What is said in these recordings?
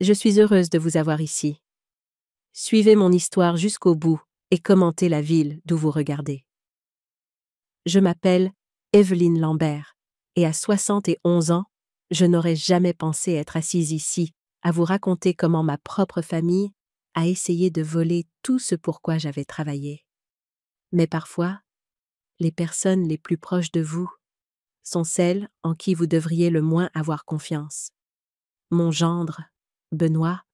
Je suis heureuse de vous avoir ici. Suivez mon histoire jusqu'au bout et commentez la ville d'où vous regardez. Je m'appelle Evelyne Lambert et à 71 ans, je n'aurais jamais pensé être assise ici à vous raconter comment ma propre famille a essayé de voler tout ce pourquoi j'avais travaillé. Mais parfois, les personnes les plus proches de vous sont celles en qui vous devriez le moins avoir confiance. Mon gendre, Benoît,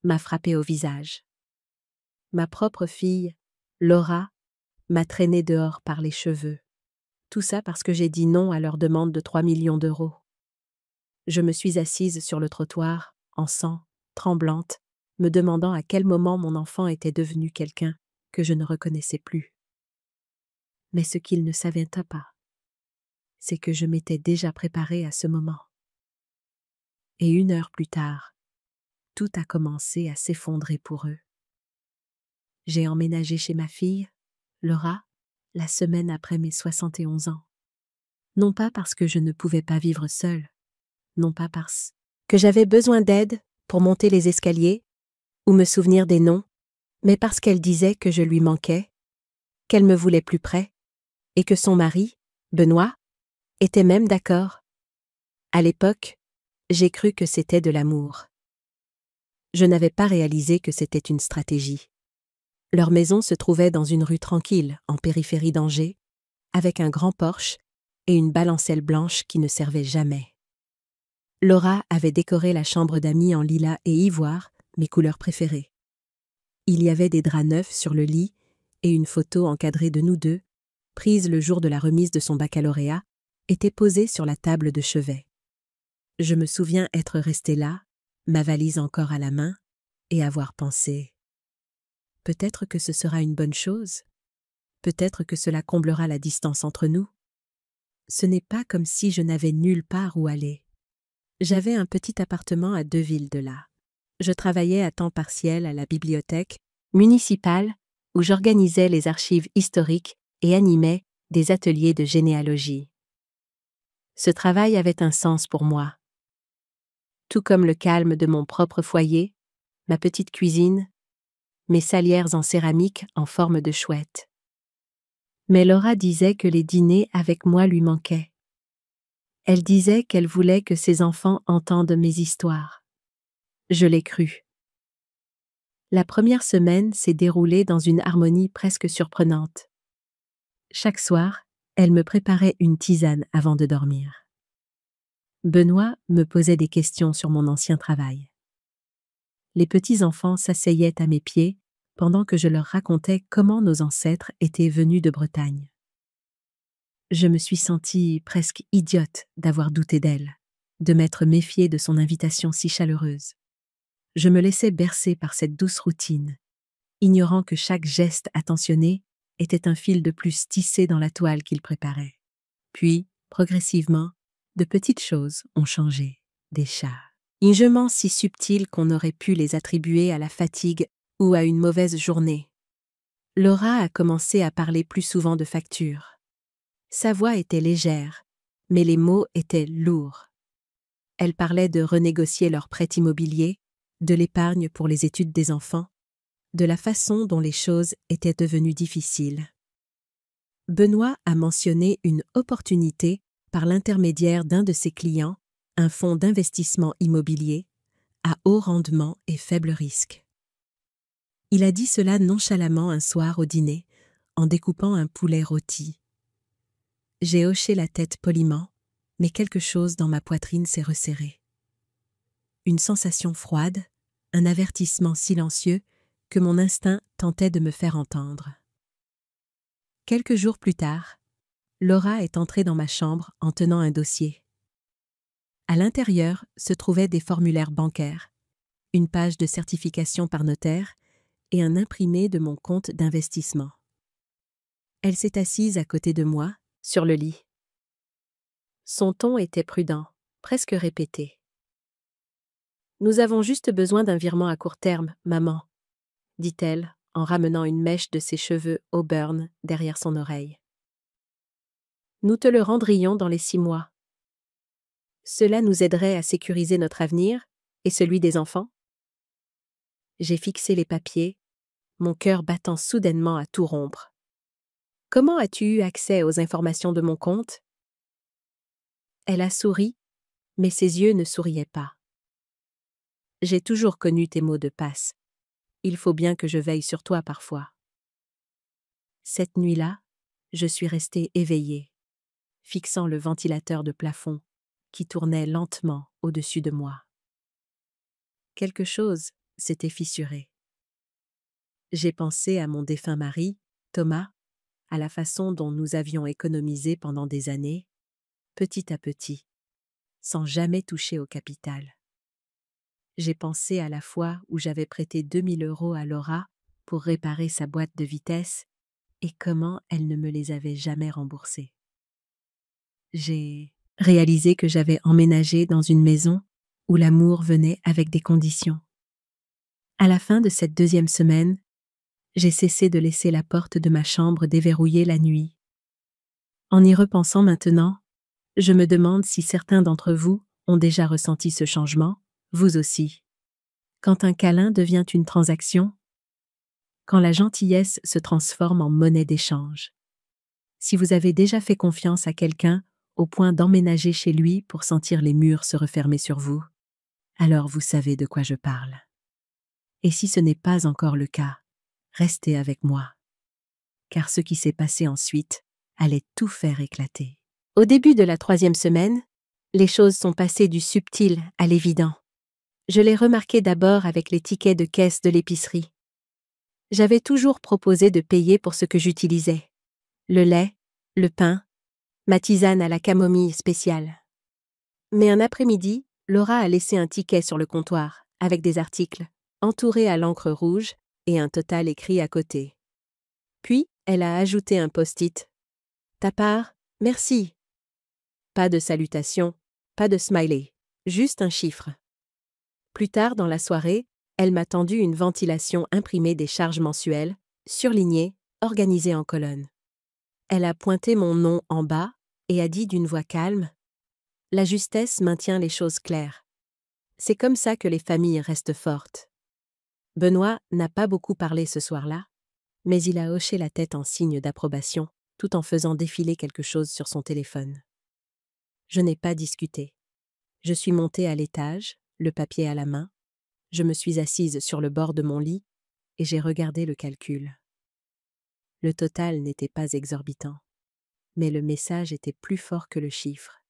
m'a frappé au visage. Ma propre fille, Laura, m'a traînée dehors par les cheveux. Tout ça parce que j'ai dit non à leur demande de 3 millions d'euros. Je me suis assise sur le trottoir, en sang, tremblante, me demandant à quel moment mon enfant était devenu quelqu'un que je ne reconnaissais plus. Mais ce qu'il ne savait pas, c'est que je m'étais déjà préparée à ce moment. Et 1 heure plus tard, tout a commencé à s'effondrer pour eux. J'ai emménagé chez ma fille, Laura, la semaine après mes 71 ans. Non pas parce que je ne pouvais pas vivre seule, non pas parce que j'avais besoin d'aide pour monter les escaliers ou me souvenir des noms, mais parce qu'elle disait que je lui manquais, qu'elle me voulait plus près, et que son mari, Benoît, était même d'accord. À l'époque, j'ai cru que c'était de l'amour. Je n'avais pas réalisé que c'était une stratégie. Leur maison se trouvait dans une rue tranquille, en périphérie d'Angers, avec un grand porche et une balancelle blanche qui ne servait jamais. Laura avait décoré la chambre d'amis en lilas et ivoire, mes couleurs préférées. Il y avait des draps neufs sur le lit et une photo encadrée de nous deux, prise le jour de la remise de son baccalauréat, était posée sur la table de chevet. Je me souviens être restée là, ma valise encore à la main, et avoir pensé « Peut-être que ce sera une bonne chose. Peut-être que cela comblera la distance entre nous. » Ce n'est pas comme si je n'avais nulle part où aller. J'avais un petit appartement à 2 villes de là. Je travaillais à temps partiel à la bibliothèque municipale où j'organisais les archives historiques et animais des ateliers de généalogie. Ce travail avait un sens pour moi. Tout comme le calme de mon propre foyer, ma petite cuisine, mes salières en céramique en forme de chouette. Mais Laura disait que les dîners avec moi lui manquaient. Elle disait qu'elle voulait que ses enfants entendent mes histoires. Je l'ai cru. La première semaine s'est déroulée dans une harmonie presque surprenante. Chaque soir, elle me préparait une tisane avant de dormir. Benoît me posait des questions sur mon ancien travail. Les petits-enfants s'asseyaient à mes pieds pendant que je leur racontais comment nos ancêtres étaient venus de Bretagne. Je me suis sentie presque idiote d'avoir douté d'elle, de m'être méfiée de son invitation si chaleureuse. Je me laissais bercer par cette douce routine, ignorant que chaque geste attentionné était un fil de plus tissé dans la toile qu'il préparait. Puis, progressivement, de petites choses ont changé, des changements si subtils qu'on aurait pu les attribuer à la fatigue ou à une mauvaise journée. Laura a commencé à parler plus souvent de factures. Sa voix était légère, mais les mots étaient lourds. Elle parlait de renégocier leur prêt immobilier, de l'épargne pour les études des enfants, de la façon dont les choses étaient devenues difficiles. Benoît a mentionné une opportunité par l'intermédiaire d'un de ses clients, un fonds d'investissement immobilier, à haut rendement et faible risque. Il a dit cela nonchalamment un soir au dîner, en découpant un poulet rôti. J'ai hoché la tête poliment, mais quelque chose dans ma poitrine s'est resserré. Une sensation froide, un avertissement silencieux que mon instinct tentait de me faire entendre. Quelques jours plus tard, Laura est entrée dans ma chambre en tenant un dossier. À l'intérieur se trouvaient des formulaires bancaires, une page de certification par notaire et un imprimé de mon compte d'investissement. Elle s'est assise à côté de moi, sur le lit. Son ton était prudent, presque répété. « Nous avons juste besoin d'un virement à court terme, maman, » dit-elle en ramenant une mèche de ses cheveux auburn derrière son oreille. « Nous te le rendrions dans les 6 mois. Cela nous aiderait à sécuriser notre avenir et celui des enfants. » J'ai fixé les papiers, mon cœur battant soudainement à tout rompre. Comment as-tu eu accès aux informations de mon compte? Elle a souri, mais ses yeux ne souriaient pas. J'ai toujours connu tes mots de passe. Il faut bien que je veille sur toi parfois. Cette nuit-là, je suis restée éveillée, fixant le ventilateur de plafond qui tournait lentement au-dessus de moi. Quelque chose s'était fissuré. J'ai pensé à mon défunt mari, Thomas, à la façon dont nous avions économisé pendant des années, petit à petit, sans jamais toucher au capital. J'ai pensé à la fois où j'avais prêté 2000 € à Laura pour réparer sa boîte de vitesse et comment elle ne me les avait jamais remboursés. J'ai réalisé que j'avais emménagé dans une maison où l'amour venait avec des conditions. À la fin de cette 2e semaine, j'ai cessé de laisser la porte de ma chambre déverrouillée la nuit. En y repensant maintenant, je me demande si certains d'entre vous ont déjà ressenti ce changement, vous aussi. Quand un câlin devient une transaction, quand la gentillesse se transforme en monnaie d'échange. Si vous avez déjà fait confiance à quelqu'un au point d'emménager chez lui pour sentir les murs se refermer sur vous, alors vous savez de quoi je parle. Et si ce n'est pas encore le cas, restez avec moi. Car ce qui s'est passé ensuite allait tout faire éclater. Au début de la 3e semaine, les choses sont passées du subtil à l'évident. Je l'ai remarqué d'abord avec les tickets de caisse de l'épicerie. J'avais toujours proposé de payer pour ce que j'utilisais. Le lait, le pain, ma tisane à la camomille spéciale. Mais un après-midi, Laura a laissé un ticket sur le comptoir, avec des articles, entourés à l'encre rouge et un total écrit à côté. Puis, elle a ajouté un post-it. « Ta part, merci. » Pas de salutation, pas de smiley, juste un chiffre. Plus tard dans la soirée, elle m'a tendu une ventilation imprimée des charges mensuelles, surlignée, organisée en colonnes. Elle a pointé mon nom en bas et a dit d'une voix calme « La justesse maintient les choses claires. C'est comme ça que les familles restent fortes. » Benoît n'a pas beaucoup parlé ce soir-là, mais il a hoché la tête en signe d'approbation, tout en faisant défiler quelque chose sur son téléphone. Je n'ai pas discuté. Je suis montée à l'étage, le papier à la main. Je me suis assise sur le bord de mon lit et j'ai regardé le calcul. Le total n'était pas exorbitant, mais le message était plus fort que le chiffre.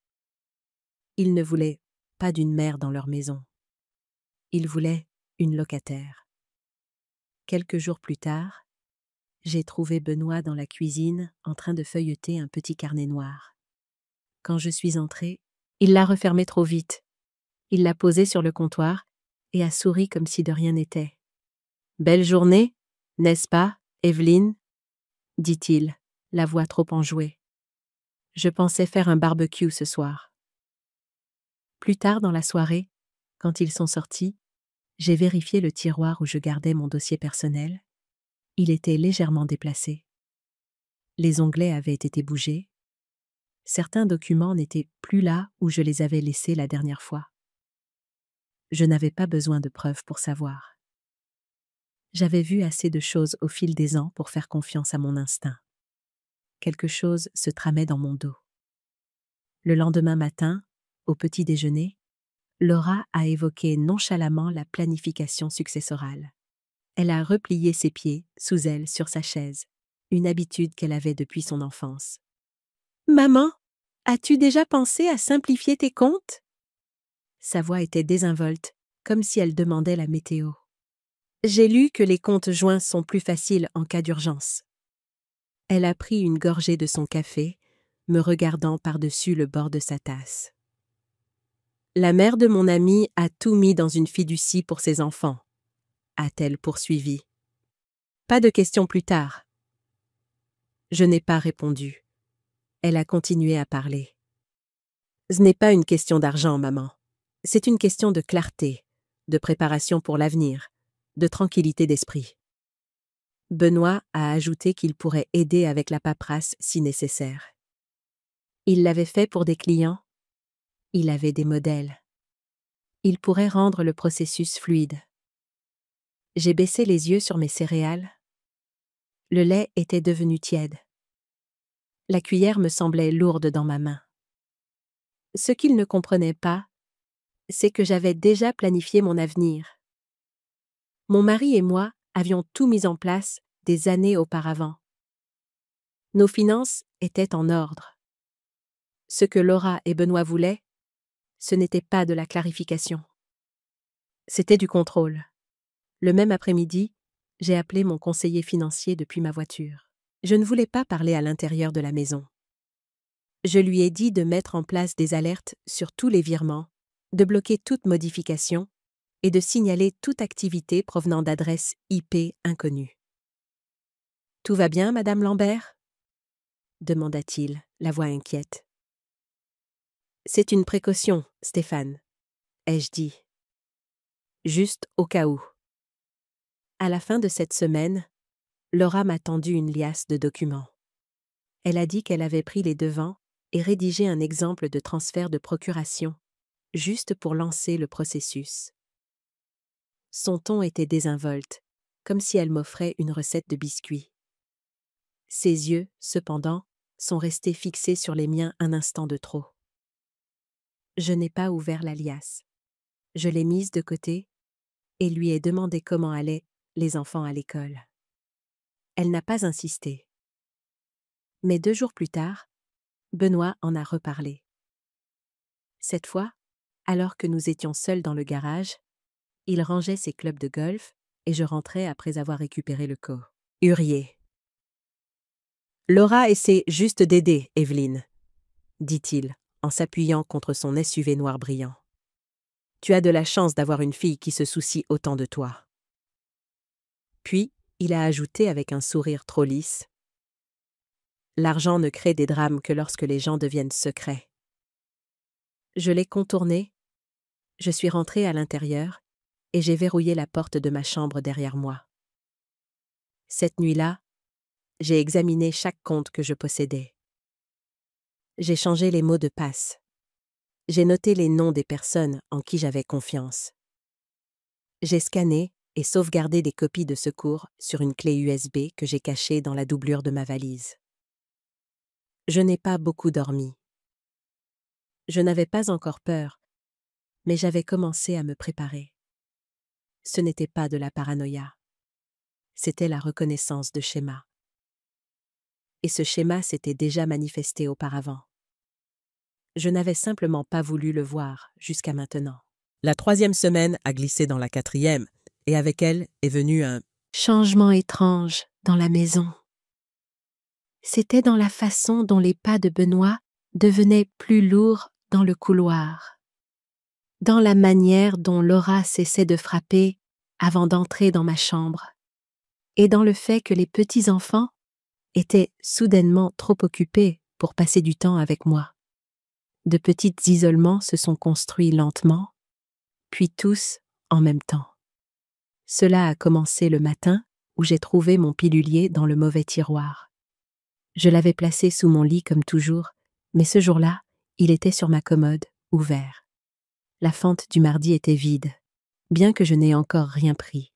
Ils ne voulaient pas d'une mère dans leur maison. Ils voulaient une locataire. Quelques jours plus tard, j'ai trouvé Benoît dans la cuisine en train de feuilleter un petit carnet noir. Quand je suis entrée, il l'a refermé trop vite. Il l'a posé sur le comptoir et a souri comme si de rien n'était. « Belle journée, n'est-ce pas, Evelyne ?» dit-il, la voix trop enjouée. Je pensais faire un barbecue ce soir. Plus tard dans la soirée, quand ils sont sortis, j'ai vérifié le tiroir où je gardais mon dossier personnel. Il était légèrement déplacé. Les onglets avaient été bougés. Certains documents n'étaient plus là où je les avais laissés la dernière fois. Je n'avais pas besoin de preuves pour savoir. J'avais vu assez de choses au fil des ans pour faire confiance à mon instinct. Quelque chose se tramait dans mon dos. Le lendemain matin, au petit déjeuner, Laura a évoqué nonchalamment la planification successorale. Elle a replié ses pieds, sous elle, sur sa chaise, une habitude qu'elle avait depuis son enfance. « Maman, as-tu déjà pensé à simplifier tes comptes ?» Sa voix était désinvolte, comme si elle demandait la météo. « J'ai lu que les comptes joints sont plus faciles en cas d'urgence. » Elle a pris une gorgée de son café, me regardant par-dessus le bord de sa tasse. « La mère de mon amie a tout mis dans une fiducie pour ses enfants, » a-t-elle poursuivi. « Pas de questions plus tard. » Je n'ai pas répondu. Elle a continué à parler. « Ce n'est pas une question d'argent, maman. C'est une question de clarté, de préparation pour l'avenir, de tranquillité d'esprit. » Benoît a ajouté qu'il pourrait aider avec la paperasse si nécessaire. Il l'avait fait pour des clients. Il avait des modèles. Il pourrait rendre le processus fluide. J'ai baissé les yeux sur mes céréales. Le lait était devenu tiède. La cuillère me semblait lourde dans ma main. Ce qu'il ne comprenait pas, c'est que j'avais déjà planifié mon avenir. Mon mari et moi avions tout mis en place des années auparavant. Nos finances étaient en ordre. Ce que Laura et Benoît voulaient, ce n'était pas de la clarification. C'était du contrôle. Le même après-midi, j'ai appelé mon conseiller financier depuis ma voiture. Je ne voulais pas parler à l'intérieur de la maison. Je lui ai dit de mettre en place des alertes sur tous les virements, de bloquer toute modification et de signaler toute activité provenant d'adresses IP inconnues. « Tout va bien, Madame Lambert ?» demanda-t-il, la voix inquiète. « C'est une précaution, Stéphane, » ai-je dit. Juste au cas où. À la fin de cette semaine, Laura m'a tendu une liasse de documents. Elle a dit qu'elle avait pris les devants et rédigé un exemple de transfert de procuration, juste pour lancer le processus. Son ton était désinvolte, comme si elle m'offrait une recette de biscuits. Ses yeux, cependant, sont restés fixés sur les miens un instant de trop. Je n'ai pas ouvert la liasse. Je l'ai mise de côté et lui ai demandé comment allaient les enfants à l'école. Elle n'a pas insisté. Mais 2 jours plus tard, Benoît en a reparlé. Cette fois, alors que nous étions seuls dans le garage, il rangeait ses clubs de golf et je rentrais après avoir récupéré le courrier. « Laura essaie juste d'aider, Evelyne, » dit-il, en s'appuyant contre son SUV noir brillant. « Tu as de la chance d'avoir une fille qui se soucie autant de toi. » Puis, il a ajouté avec un sourire trop lisse. « L'argent ne crée des drames que lorsque les gens deviennent secrets. » Je l'ai contourné, je suis rentrée à l'intérieur et j'ai verrouillé la porte de ma chambre derrière moi. Cette nuit-là, j'ai examiné chaque compte que je possédais. J'ai changé les mots de passe. J'ai noté les noms des personnes en qui j'avais confiance. J'ai scanné et sauvegardé des copies de secours sur une clé USB que j'ai cachée dans la doublure de ma valise. Je n'ai pas beaucoup dormi. Je n'avais pas encore peur, mais j'avais commencé à me préparer. Ce n'était pas de la paranoïa. C'était la reconnaissance de schéma. Et ce schéma s'était déjà manifesté auparavant. Je n'avais simplement pas voulu le voir jusqu'à maintenant. La 3e semaine a glissé dans la 4e, et avec elle est venu un changement étrange dans la maison. C'était dans la façon dont les pas de Benoît devenaient plus lourds dans le couloir, dans la manière dont Laura cessait de frapper avant d'entrer dans ma chambre, et dans le fait que les petits-enfants étaient soudainement trop occupés pour passer du temps avec moi. De petits isolements se sont construits lentement, puis tous en même temps. Cela a commencé le matin où j'ai trouvé mon pilulier dans le mauvais tiroir. Je l'avais placé sous mon lit comme toujours, mais ce jour-là, il était sur ma commode, ouvert. La fente du mardi était vide, bien que je n'ai encore rien pris.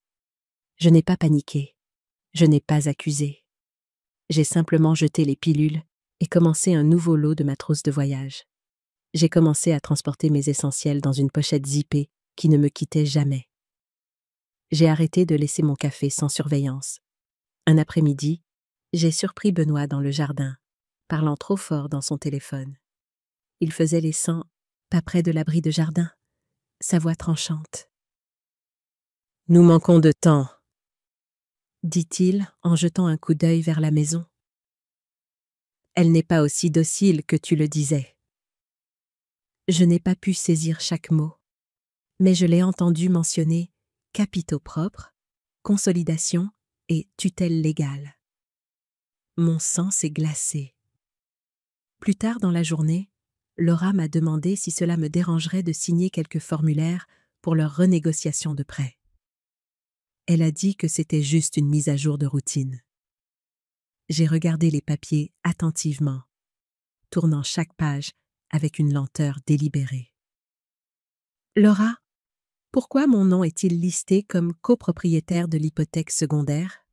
Je n'ai pas paniqué, je n'ai pas accusé. J'ai simplement jeté les pilules et commencé un nouveau lot de ma trousse de voyage. J'ai commencé à transporter mes essentiels dans une pochette zippée qui ne me quittait jamais. J'ai arrêté de laisser mon café sans surveillance. Un après-midi, j'ai surpris Benoît dans le jardin, parlant trop fort dans son téléphone. Il faisait les 100 pas près de l'abri de jardin, sa voix tranchante. « Nous manquons de temps, » dit-il en jetant un coup d'œil vers la maison. « Elle n'est pas aussi docile que tu le disais. » Je n'ai pas pu saisir chaque mot, mais je l'ai entendu mentionner capitaux propres, consolidation et tutelle légale. Mon sang s'est glacé. Plus tard dans la journée, Laura m'a demandé si cela me dérangerait de signer quelques formulaires pour leur renégociation de prêt. Elle a dit que c'était juste une mise à jour de routine. J'ai regardé les papiers attentivement, tournant chaque page avec une lenteur délibérée. « Laura, Pourquoi mon nom est-il listé comme copropriétaire de l'hypothèque secondaire?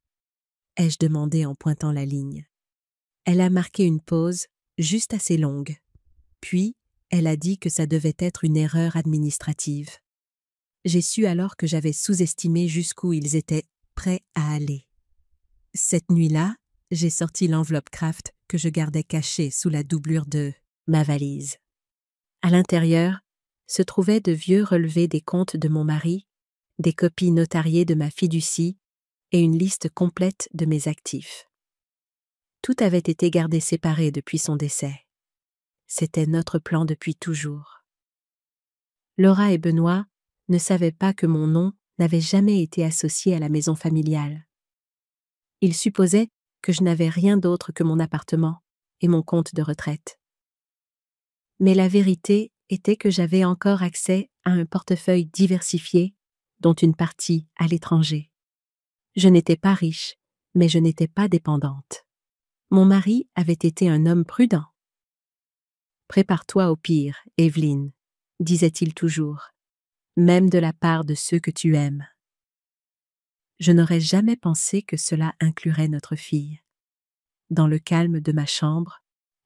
Ai-je demandé en pointant la ligne. Elle a marqué une pause, juste assez longue. Puis, elle a dit que ça devait être une erreur administrative. J'ai su alors que j'avais sous-estimé jusqu'où ils étaient prêts à aller. Cette nuit-là, j'ai sorti l'enveloppe Kraft que je gardais cachée sous la doublure de ma valise. À l'intérieur se trouvaient de vieux relevés des comptes de mon mari, des copies notariées de ma fiducie et une liste complète de mes actifs. Tout avait été gardé séparé depuis son décès. C'était notre plan depuis toujours. Laura et Benoît ne savaient pas que mon nom n'avait jamais été associé à la maison familiale. Ils supposaient que je n'avais rien d'autre que mon appartement et mon compte de retraite. Mais la vérité était que j'avais encore accès à un portefeuille diversifié, dont une partie à l'étranger. Je n'étais pas riche, mais je n'étais pas dépendante. Mon mari avait été un homme prudent. « Prépare-toi au pire, Evelyne », disait-il toujours, même de la part de ceux que tu aimes. Je n'aurais jamais pensé que cela inclurait notre fille. Dans le calme de ma chambre,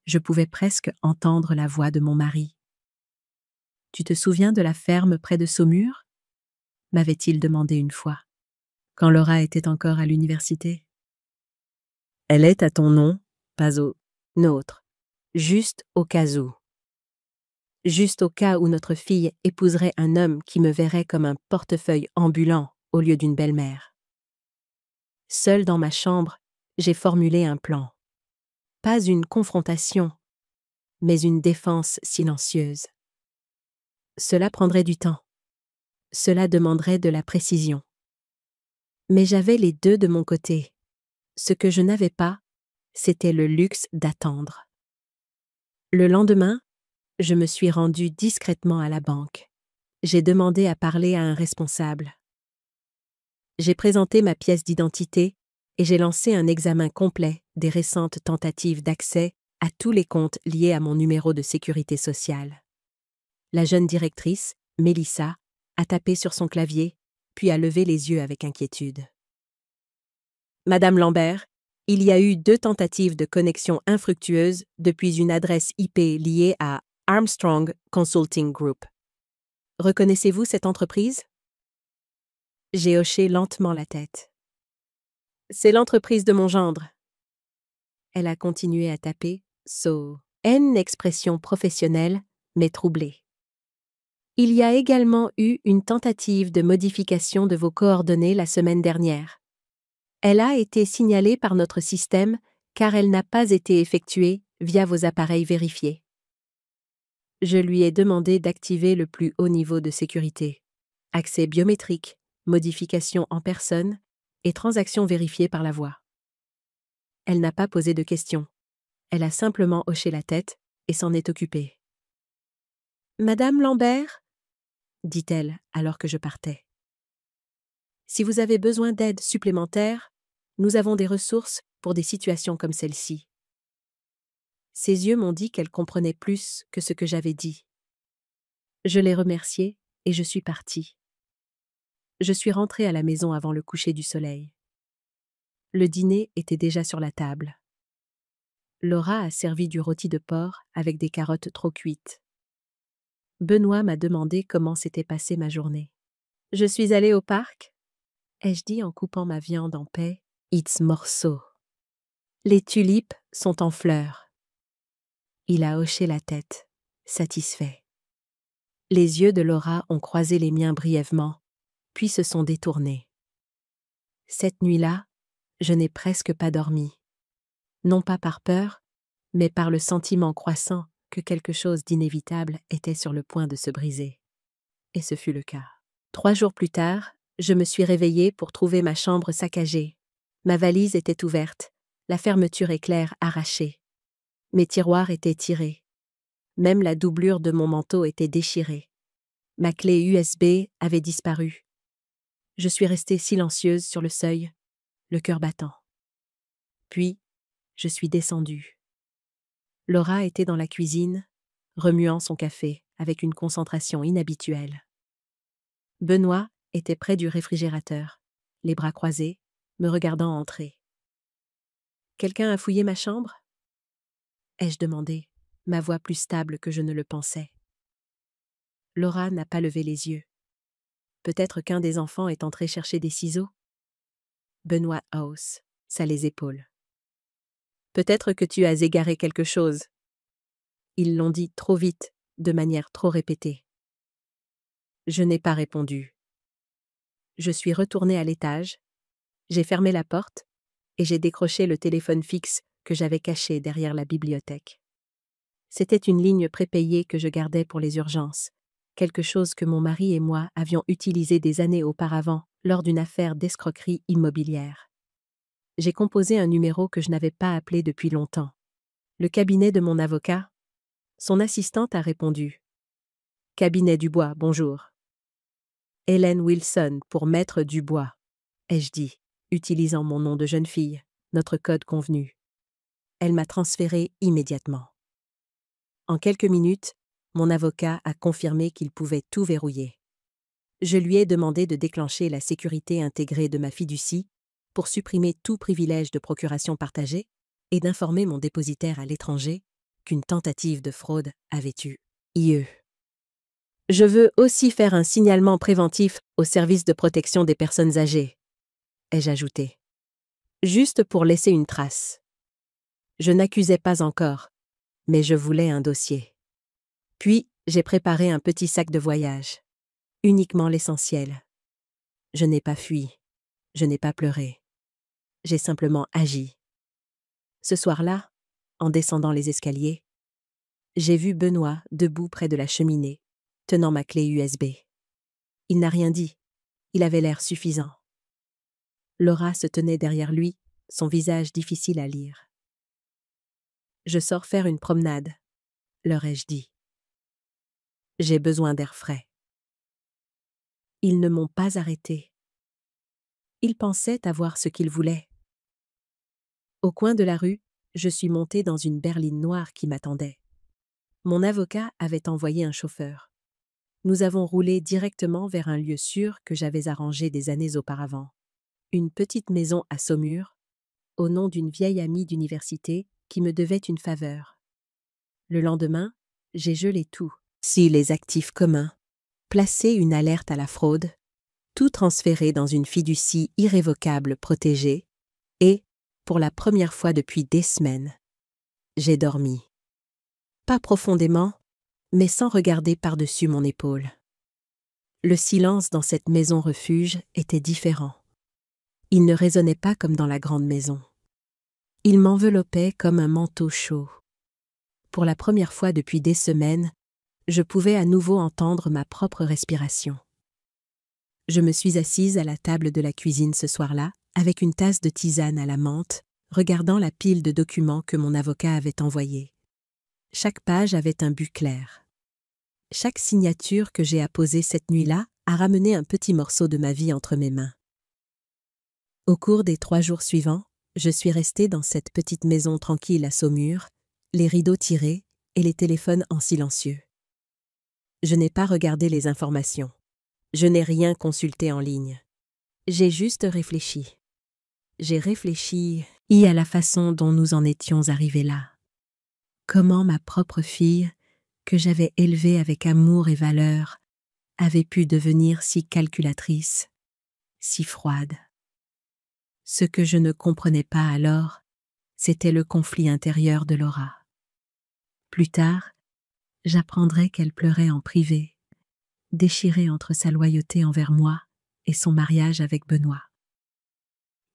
je pouvais presque entendre la voix de mon mari. « Tu te souviens de la ferme près de Saumur ?» m'avait-il demandé une fois, quand Laura était encore à l'université. « Elle est à ton nom, pas au nôtre, juste au cas où. Juste au cas où notre fille épouserait un homme qui me verrait comme un portefeuille ambulant au lieu d'une belle-mère. » Seule dans ma chambre, j'ai formulé un plan. Pas une confrontation, mais une défense silencieuse. Cela prendrait du temps. Cela demanderait de la précision. Mais j'avais les deux de mon côté. Ce que je n'avais pas, c'était le luxe d'attendre. Le lendemain, je me suis rendue discrètement à la banque. J'ai demandé à parler à un responsable. J'ai présenté ma pièce d'identité et j'ai lancé un examen complet des récentes tentatives d'accès à tous les comptes liés à mon numéro de sécurité sociale. La jeune directrice, Mélissa, a tapé sur son clavier, puis a levé les yeux avec inquiétude. « Madame Lambert, il y a eu 2 tentatives de connexion infructueuses depuis une adresse IP liée à Armstrong Consulting Group. Reconnaissez-vous cette entreprise? » J'ai hoché lentement la tête. « C'est l'entreprise de mon gendre. » Elle a continué à taper, une expression professionnelle, mais troublée. « Il y a également eu une tentative de modification de vos coordonnées la semaine dernière. Elle a été signalée par notre système car elle n'a pas été effectuée via vos appareils vérifiés. » Je lui ai demandé d'activer le plus haut niveau de sécurité. Accès biométrique, modification en personne et transactions vérifiées par la voix. Elle n'a pas posé de questions. Elle a simplement hoché la tête et s'en est occupée. « Madame Lambert ?» dit-elle alors que je partais. « Si vous avez besoin d'aide supplémentaire, nous avons des ressources pour des situations comme celle-ci. » Ses yeux m'ont dit qu'elle comprenait plus que ce que j'avais dit. Je l'ai remerciée et je suis partie. Je suis rentrée à la maison avant le coucher du soleil. Le dîner était déjà sur la table. Laura a servi du rôti de porc avec des carottes trop cuites. Benoît m'a demandé comment s'était passée ma journée. « Je suis allée au parc ?» ai-je dit en coupant ma viande en paix. « It's morceau. Les tulipes sont en fleurs. » Il a hoché la tête, satisfait. Les yeux de Laura ont croisé les miens brièvement, puis se sont détournés. Cette nuit-là, je n'ai presque pas dormi. Non pas par peur, mais par le sentiment croissant que quelque chose d'inévitable était sur le point de se briser. Et ce fut le cas. 3 jours plus tard, je me suis réveillée pour trouver ma chambre saccagée. Ma valise était ouverte, la fermeture éclair arrachée. Mes tiroirs étaient tirés. Même la doublure de mon manteau était déchirée. Ma clé USB avait disparu. Je suis restée silencieuse sur le seuil, le cœur battant. Puis, je suis descendue. Laura était dans la cuisine, remuant son café avec une concentration inhabituelle. Benoît était près du réfrigérateur, les bras croisés, me regardant entrer. « Quelqu'un a fouillé ma chambre ?» ai-je demandé, ma voix plus stable que je ne le pensais. Laura n'a pas levé les yeux. Peut-être qu'un des enfants est entré chercher des ciseaux? Benoît hausse, ça les épaules. Peut-être que tu as égaré quelque chose. Ils l'ont dit trop vite, de manière trop répétée. Je n'ai pas répondu. Je suis retournée à l'étage, j'ai fermé la porte et j'ai décroché le téléphone fixe que j'avais caché derrière la bibliothèque. C'était une ligne prépayée que je gardais pour les urgences, quelque chose que mon mari et moi avions utilisé des années auparavant lors d'une affaire d'escroquerie immobilière. J'ai composé un numéro que je n'avais pas appelé depuis longtemps. Le cabinet de mon avocat. Son assistante a répondu. Cabinet Dubois, bonjour. Hélène Wilson pour Maître Dubois, ai-je dit, utilisant mon nom de jeune fille, notre code convenu. Elle m'a transféré immédiatement. En quelques minutes, mon avocat a confirmé qu'il pouvait tout verrouiller. Je lui ai demandé de déclencher la sécurité intégrée de ma fiducie pour supprimer tout privilège de procuration partagée et d'informer mon dépositaire à l'étranger qu'une tentative de fraude avait eu lieu. Je veux aussi faire un signalement préventif au service de protection des personnes âgées, ai-je ajouté. Juste pour laisser une trace. Je n'accusais pas encore, mais je voulais un dossier. Puis, j'ai préparé un petit sac de voyage. Uniquement l'essentiel. Je n'ai pas fui. Je n'ai pas pleuré. J'ai simplement agi. Ce soir-là, en descendant les escaliers, j'ai vu Benoît debout près de la cheminée, tenant ma clé USB. Il n'a rien dit. Il avait l'air suffisant. Laura se tenait derrière lui, son visage difficile à lire. Je sors faire une promenade, leur ai-je dit. J'ai besoin d'air frais. Ils ne m'ont pas arrêté. Ils pensaient avoir ce qu'ils voulaient. Au coin de la rue, je suis montée dans une berline noire qui m'attendait. Mon avocat avait envoyé un chauffeur. Nous avons roulé directement vers un lieu sûr que j'avais arrangé des années auparavant. Une petite maison à Saumur, au nom d'une vieille amie d'université qui me devait une faveur. Le lendemain, j'ai gelé tout, si les actifs communs, placé une alerte à la fraude, tout transféré dans une fiducie irrévocable protégée, et, pour la première fois depuis des semaines, j'ai dormi. Pas profondément, mais sans regarder par-dessus mon épaule. Le silence dans cette maison refuge était différent. Il ne résonnait pas comme dans la grande maison. Il m'enveloppait comme un manteau chaud. Pour la première fois depuis des semaines, je pouvais à nouveau entendre ma propre respiration. Je me suis assise à la table de la cuisine ce soir-là, avec une tasse de tisane à la menthe, regardant la pile de documents que mon avocat avait envoyés. Chaque page avait un but clair. Chaque signature que j'ai apposée cette nuit-là a ramené un petit morceau de ma vie entre mes mains. Au cours des 3 jours suivants, je suis restée dans cette petite maison tranquille à Saumur, les rideaux tirés et les téléphones en silencieux. Je n'ai pas regardé les informations. Je n'ai rien consulté en ligne. J'ai juste réfléchi. J'ai réfléchi à la façon dont nous en étions arrivés là. Comment ma propre fille, que j'avais élevée avec amour et valeur, avait pu devenir si calculatrice, si froide. Ce que je ne comprenais pas alors, c'était le conflit intérieur de Laura. Plus tard, j'apprendrai qu'elle pleurait en privé, déchirée entre sa loyauté envers moi et son mariage avec Benoît.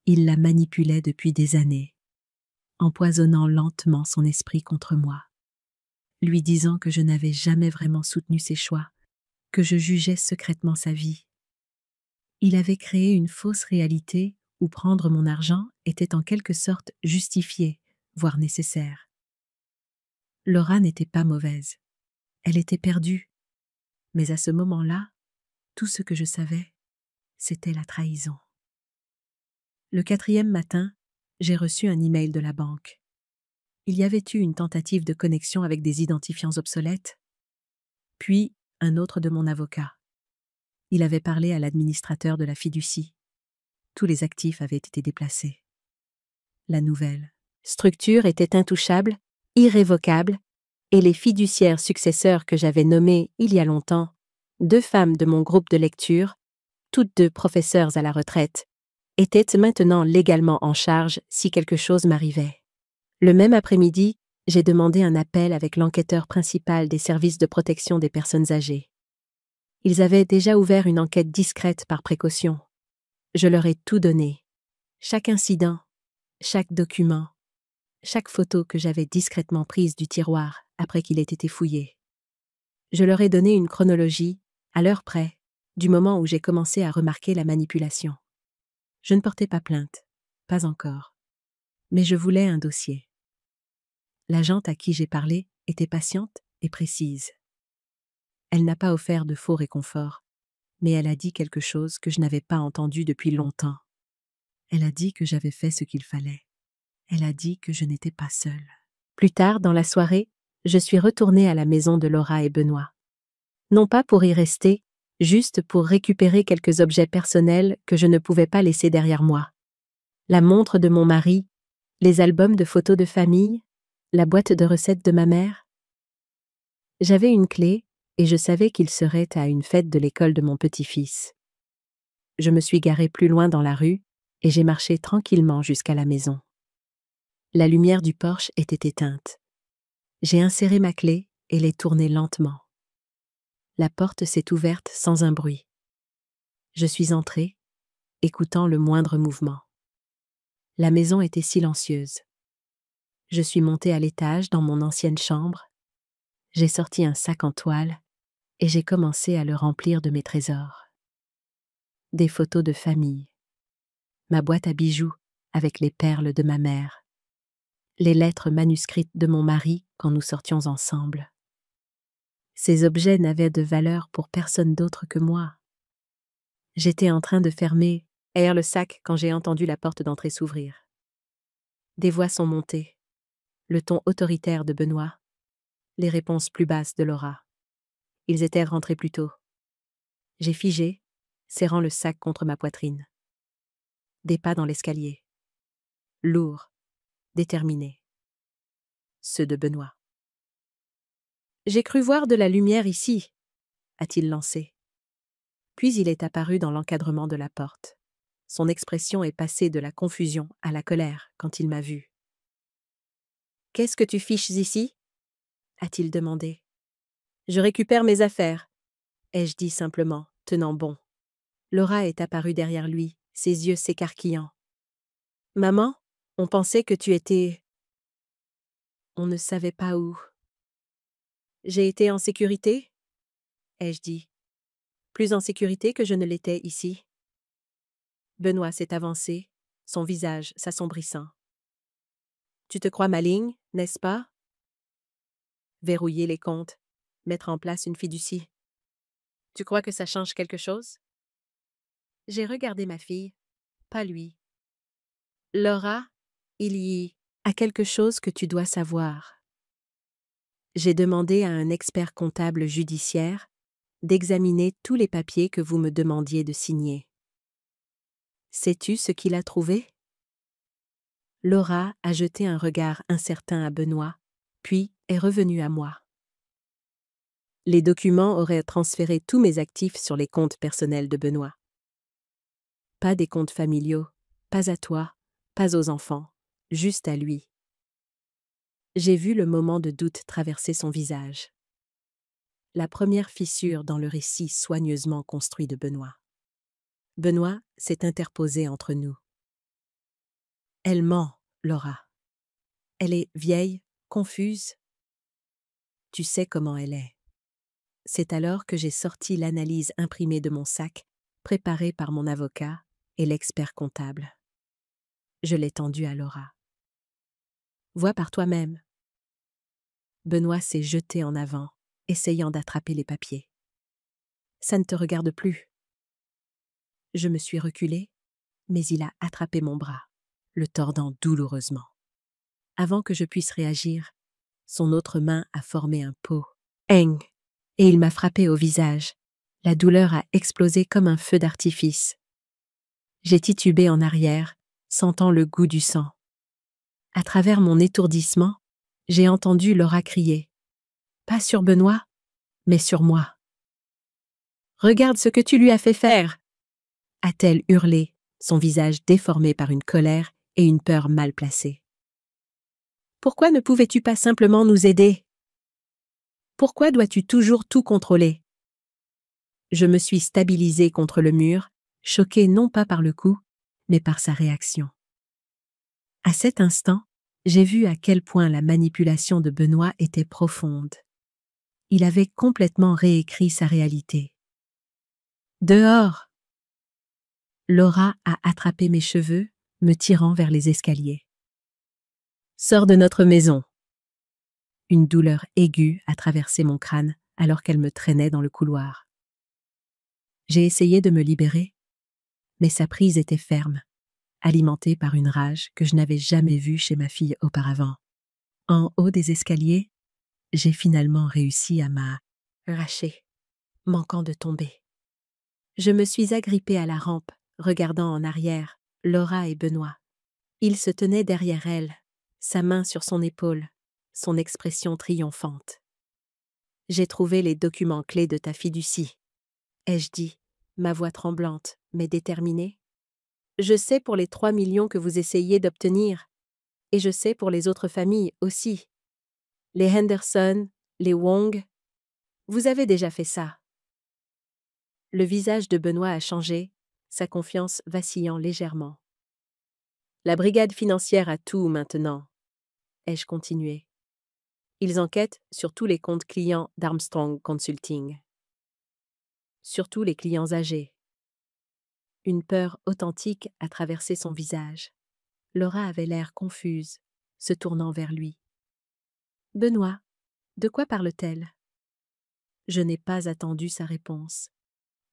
Il la manipulait depuis des années, empoisonnant lentement son esprit contre moi, lui disant que je n'avais jamais vraiment soutenu ses choix, que je jugeais secrètement sa vie. Il avait créé une fausse réalité où prendre mon argent était en quelque sorte justifié, voire nécessaire. Laura n'était pas mauvaise. Elle était perdue. Mais à ce moment-là, tout ce que je savais, c'était la trahison. Le 4e matin, j'ai reçu un email de la banque. Il y avait eu une tentative de connexion avec des identifiants obsolètes, puis un autre de mon avocat. Il avait parlé à l'administrateur de la fiducie. Tous les actifs avaient été déplacés. La nouvelle structure était intouchable, irrévocable, et les fiduciaires successeurs que j'avais nommés il y a longtemps, 2 femmes de mon groupe de lecture, toutes 2 professeurs à la retraite, étaient maintenant légalement en charge si quelque chose m'arrivait. Le même après-midi, j'ai demandé un appel avec l'enquêteur principal des services de protection des personnes âgées. Ils avaient déjà ouvert une enquête discrète par précaution. Je leur ai tout donné. Chaque incident, chaque document, chaque photo que j'avais discrètement prise du tiroir après qu'il ait été fouillé. Je leur ai donné une chronologie, à l'heure près, du moment où j'ai commencé à remarquer la manipulation. Je ne portais pas plainte, pas encore. Mais je voulais un dossier. L'agente à qui j'ai parlé était patiente et précise. Elle n'a pas offert de faux réconfort, mais elle a dit quelque chose que je n'avais pas entendu depuis longtemps. Elle a dit que j'avais fait ce qu'il fallait. Elle a dit que je n'étais pas seule. Plus tard, dans la soirée, je suis retournée à la maison de Laura et Benoît. Non pas pour y rester, juste pour récupérer quelques objets personnels que je ne pouvais pas laisser derrière moi. La montre de mon mari, les albums de photos de famille, la boîte de recettes de ma mère. J'avais une clé et je savais qu'il serait à une fête de l'école de mon petit-fils. Je me suis garée plus loin dans la rue et j'ai marché tranquillement jusqu'à la maison. La lumière du porche était éteinte. J'ai inséré ma clé et l'ai tournée lentement. La porte s'est ouverte sans un bruit. Je suis entrée, écoutant le moindre mouvement. La maison était silencieuse. Je suis montée à l'étage dans mon ancienne chambre. J'ai sorti un sac en toile et j'ai commencé à le remplir de mes trésors. Des photos de famille, ma boîte à bijoux avec les perles de ma mère, les lettres manuscrites de mon mari quand nous sortions ensemble. Ces objets n'avaient de valeur pour personne d'autre que moi. J'étais en train de fermer le sac quand j'ai entendu la porte d'entrée s'ouvrir. Des voix sont montées, le ton autoritaire de Benoît, les réponses plus basses de Laura. Ils étaient rentrés plus tôt. J'ai figé, serrant le sac contre ma poitrine. Des pas dans l'escalier. Lourds, déterminés. Ceux de Benoît. « J'ai cru voir de la lumière ici », a-t-il lancé. Puis il est apparu dans l'encadrement de la porte. Son expression est passée de la confusion à la colère quand il m'a vu. « Qu'est-ce que tu fiches ici » a-t-il demandé. « Je récupère mes affaires », ai-je dit simplement, tenant bon. Laura est apparue derrière lui, ses yeux s'écarquillant. « Maman, on pensait que tu étais… » On ne savait pas où. « J'ai été en sécurité » ai-je dit. Plus en sécurité que je ne l'étais ici. Benoît s'est avancé, son visage s'assombrissant. « Tu te crois maligne, n'est-ce pas » Verrouiller les comptes, mettre en place une fiducie. Tu crois que ça change quelque chose? J'ai regardé ma fille, pas lui. Laura, il y a quelque chose que tu dois savoir. J'ai demandé à un expert comptable judiciaire d'examiner tous les papiers que vous me demandiez de signer. Sais-tu ce qu'il a trouvé? Laura a jeté un regard incertain à Benoît, puis est revenue à moi. Les documents auraient transféré tous mes actifs sur les comptes personnels de Benoît. Pas des comptes familiaux, pas à toi, pas aux enfants, juste à lui. J'ai vu le moment de doute traverser son visage. La première fissure dans le récit soigneusement construit de Benoît. Benoît s'est interposé entre nous. Elle ment, Laura. Elle est vieille, confuse. Tu sais comment elle est. C'est alors que j'ai sorti l'analyse imprimée de mon sac, préparée par mon avocat et l'expert comptable. Je l'ai tendue à Laura. Vois par toi-même. Benoît s'est jeté en avant, essayant d'attraper les papiers. Ça ne te regarde plus. Je me suis reculée, mais il a attrapé mon bras, le tordant douloureusement. Avant que je puisse réagir, son autre main a formé un pot. Eng, et il m'a frappé au visage, La douleur a explosé comme un feu d'artifice. J'ai titubé en arrière, sentant le goût du sang. À travers mon étourdissement, j'ai entendu Laura crier. Pas sur Benoît, mais sur moi. Regarde ce que tu lui as fait faire, a-t-elle hurlé, son visage déformé par une colère et une peur mal placée. Pourquoi ne pouvais-tu pas simplement nous aider? Pourquoi dois-tu toujours tout contrôler? Je me suis stabilisée contre le mur, choquée non pas par le coup, mais par sa réaction. À cet instant, j'ai vu à quel point la manipulation de Benoît était profonde. Il avait complètement réécrit sa réalité. Dehors! Laura a attrapé mes cheveux, me tirant vers les escaliers. Sors de notre maison! Une douleur aiguë a traversé mon crâne alors qu'elle me traînait dans le couloir. J'ai essayé de me libérer, mais sa prise était ferme, alimentée par une rage que je n'avais jamais vue chez ma fille auparavant. En haut des escaliers, j'ai finalement réussi à m'arracher, manquant de tomber. Je me suis agrippée à la rampe, regardant en arrière Laura et Benoît. Il se tenait derrière elle, sa main sur son épaule, son expression triomphante. J'ai trouvé les documents clés de ta fiducie, ai-je dit, ma voix tremblante, mais déterminée. Je sais pour les 3 millions que vous essayez d'obtenir, et je sais pour les autres familles aussi. Les Henderson, les Wong, vous avez déjà fait ça. Le visage de Benoît a changé, sa confiance vacillant légèrement. La brigade financière a tout maintenant, ai-je continué. Ils enquêtent sur tous les comptes clients d'Armstrong Consulting. Surtout les clients âgés. Une peur authentique a traversé son visage. Laura avait l'air confuse, se tournant vers lui. « Benoît, de quoi parle-t-elle » Je n'ai pas attendu sa réponse.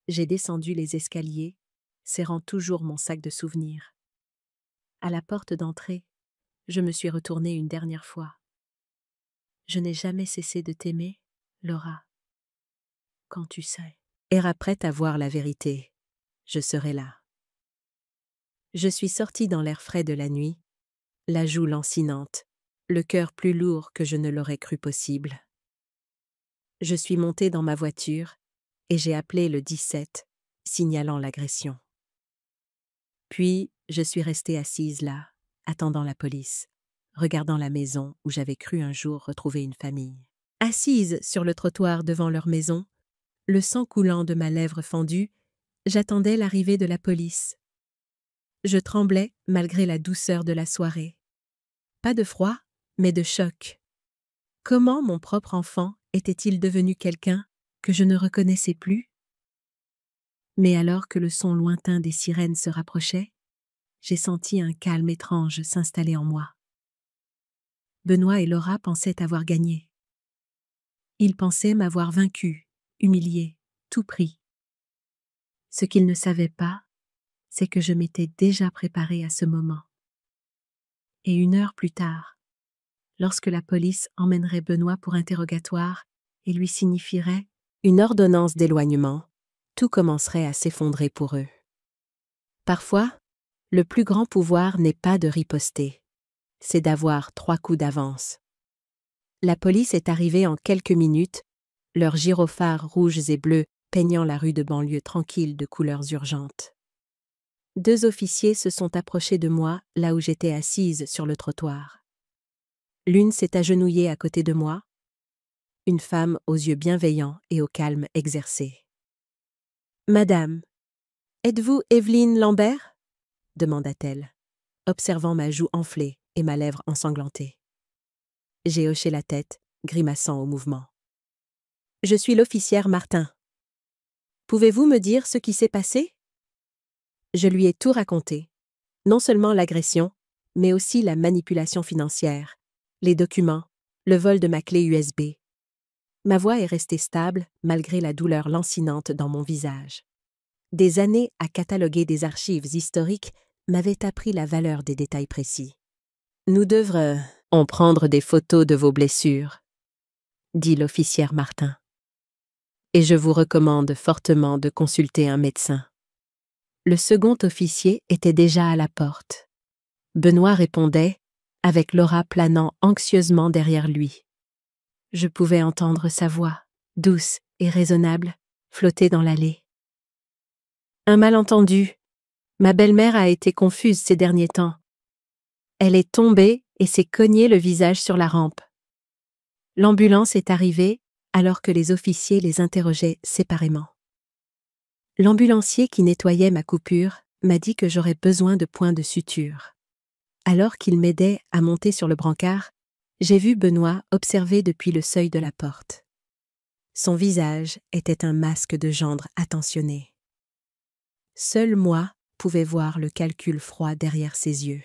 J'ai descendu les escaliers, serrant toujours mon sac de souvenirs. À la porte d'entrée, je me suis retournée une dernière fois. Je n'ai jamais cessé de t'aimer, Laura. Quand tu sais. Era prête à voir la vérité. Je serai là. Je suis sortie dans l'air frais de la nuit, la joue lancinante, le cœur plus lourd que je ne l'aurais cru possible. Je suis montée dans ma voiture et j'ai appelé le 17, signalant l'agression. Puis, je suis restée assise là, attendant la police, regardant la maison où j'avais cru un jour retrouver une famille. Assise sur le trottoir devant leur maison, le sang coulant de ma lèvre fendue, j'attendais l'arrivée de la police. Je tremblais malgré la douceur de la soirée. Pas de froid, mais de choc. Comment mon propre enfant était-il devenu quelqu'un que je ne reconnaissais plus? Mais alors que le son lointain des sirènes se rapprochait, j'ai senti un calme étrange s'installer en moi. Benoît et Laura pensaient avoir gagné. Ils pensaient m'avoir vaincu, humilié, tout pris. Ce qu'ils ne savaient pas, c'est que je m'étais déjà préparée à ce moment. Et 1 heure plus tard, lorsque la police emmènerait Benoît pour interrogatoire et lui signifierait une ordonnance d'éloignement, tout commencerait à s'effondrer pour eux. Parfois, le plus grand pouvoir n'est pas de riposter, c'est d'avoir 3 coups d'avance. La police est arrivée en quelques minutes, leurs gyrophares rouges et bleus peignant la rue de banlieue tranquille de couleurs urgentes. 2 officiers se sont approchés de moi là où j'étais assise sur le trottoir. L'une s'est agenouillée à côté de moi, une femme aux yeux bienveillants et au calme exercé. « Madame, êtes-vous Evelyne Lambert ?» demanda-t-elle, observant ma joue enflée et ma lèvre ensanglantée. J'ai hoché la tête, grimaçant au mouvement. « Je suis l'officière Martin. Pouvez-vous me dire ce qui s'est passé ?» Je lui ai tout raconté, non seulement l'agression, mais aussi la manipulation financière, les documents, le vol de ma clé USB. Ma voix est restée stable malgré la douleur lancinante dans mon visage. Des années à cataloguer des archives historiques m'avaient appris la valeur des détails précis. « Nous devrions prendre des photos de vos blessures, » dit l'officière Martin. et je vous recommande fortement de consulter un médecin. Le second officier était déjà à la porte. Benoît répondait, avec Laura planant anxieusement derrière lui. Je pouvais entendre sa voix, douce et raisonnable, flotter dans l'allée. Un malentendu. Ma belle-mère a été confuse ces derniers temps. Elle est tombée et s'est cognée le visage sur la rampe. L'ambulance est arrivée alors que les officiers les interrogeaient séparément. L'ambulancier qui nettoyait ma coupure m'a dit que j'aurais besoin de points de suture. Alors qu'il m'aidait à monter sur le brancard, j'ai vu Benoît observer depuis le seuil de la porte. Son visage était un masque de gendre attentionné. Seul moi pouvais voir le calcul froid derrière ses yeux.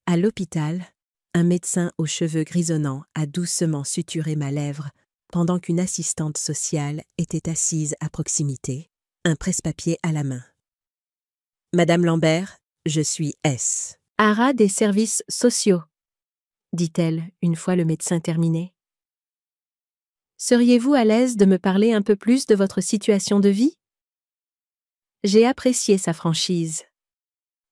À l'hôpital, un médecin aux cheveux grisonnants a doucement suturé ma lèvre pendant qu'une assistante sociale était assise à proximité, un presse-papier à la main. « Madame Lambert, je suis S. Ara des services sociaux », dit-elle une fois le médecin terminé. « Seriez-vous à l'aise de me parler un peu plus de votre situation de vie ?» J'ai apprécié sa franchise.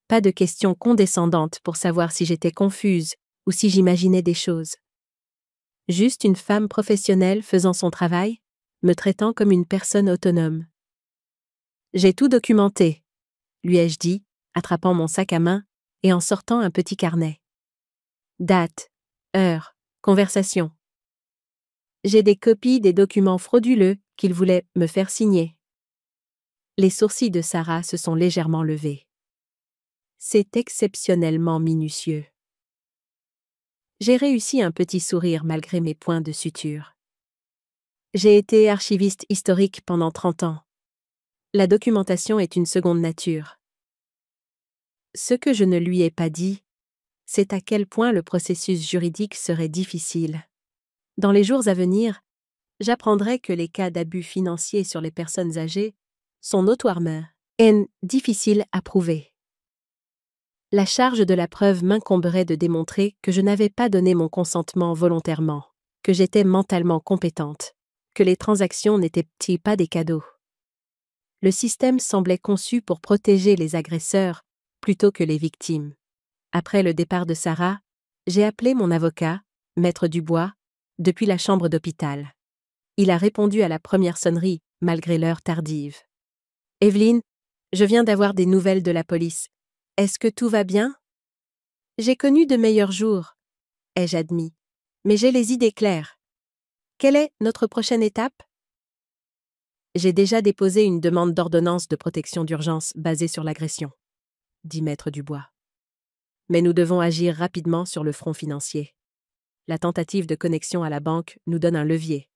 Pas de questions condescendantes pour savoir si j'étais confuse ou si j'imaginais des choses. Juste une femme professionnelle faisant son travail, me traitant comme une personne autonome. « J'ai tout documenté », lui ai-je dit, attrapant mon sac à main et en sortant un petit carnet. Date, heure, conversation. J'ai des copies des documents frauduleux qu'il voulait me faire signer. Les sourcils de Sarah se sont légèrement levés. C'est exceptionnellement minutieux. J'ai réussi un petit sourire malgré mes points de suture. J'ai été archiviste historique pendant 30 ans. La documentation est une seconde nature. Ce que je ne lui ai pas dit, c'est à quel point le processus juridique serait difficile. Dans les jours à venir, j'apprendrai que les cas d'abus financiers sur les personnes âgées sont notoirement difficiles à prouver. La charge de la preuve m'incomberait de démontrer que je n'avais pas donné mon consentement volontairement, que j'étais mentalement compétente, que les transactions n'étaient pas des cadeaux. Le système semblait conçu pour protéger les agresseurs plutôt que les victimes. Après le départ de Sarah, j'ai appelé mon avocat, Maître Dubois, depuis la chambre d'hôpital. Il a répondu à la première sonnerie, malgré l'heure tardive. « Evelyne, je viens d'avoir des nouvelles de la police. Est-ce que tout va bien ?»« J'ai connu de meilleurs jours, » ai-je admis, « mais j'ai les idées claires. Quelle est notre prochaine étape ?» J'ai déjà déposé une demande d'ordonnance de protection d'urgence basée sur l'agression, dit Maître Dubois. Mais nous devons agir rapidement sur le front financier. La tentative de connexion à la banque nous donne un levier,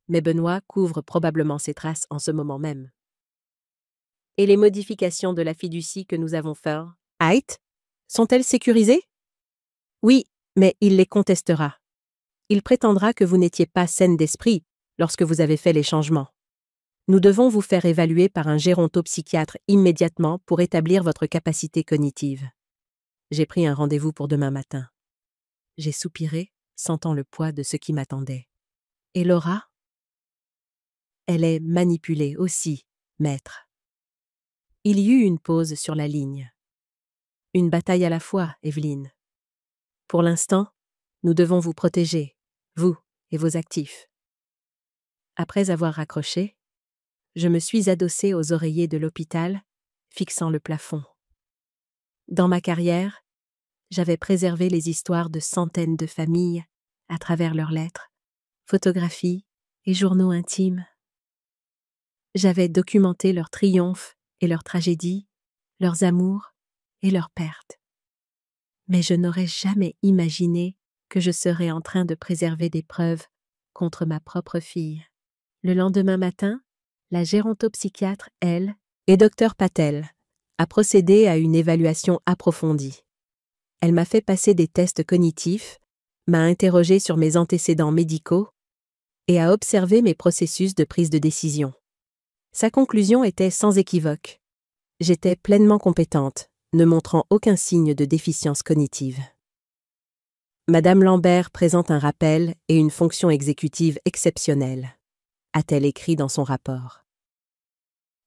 mais Benoît couvre probablement ses traces en ce moment même. Et les modifications de la fiducie que nous avons faites, sont-elles sécurisées? Oui, mais il les contestera. Il prétendra que vous n'étiez pas saine d'esprit lorsque vous avez fait les changements. Nous devons vous faire évaluer par un gérontopsychiatre immédiatement pour établir votre capacité cognitive. J'ai pris un rendez-vous pour demain matin. J'ai soupiré, sentant le poids de ce qui m'attendait. Et Laura? Elle est manipulée aussi, maître. Il y eut une pause sur la ligne. Une bataille à la fois, Evelyne. Pour l'instant, nous devons vous protéger, vous et vos actifs. Après avoir raccroché, je me suis adossée aux oreillers de l'hôpital, fixant le plafond. Dans ma carrière, j'avais préservé les histoires de centaines de familles à travers leurs lettres, photographies et journaux intimes. J'avais documenté leurs triomphes et leurs tragédies, leurs amours et leurs pertes. Mais je n'aurais jamais imaginé que je serais en train de préserver des preuves contre ma propre fille. Le lendemain matin, la gérontopsychiatre, elle, et Dr Patel, a procédé à une évaluation approfondie. Elle m'a fait passer des tests cognitifs, m'a interrogé sur mes antécédents médicaux et a observé mes processus de prise de décision. Sa conclusion était sans équivoque. J'étais pleinement compétente, ne montrant aucun signe de déficience cognitive. Madame Lambert présente un rappel et une fonction exécutive exceptionnelle. a-t-elle écrit dans son rapport.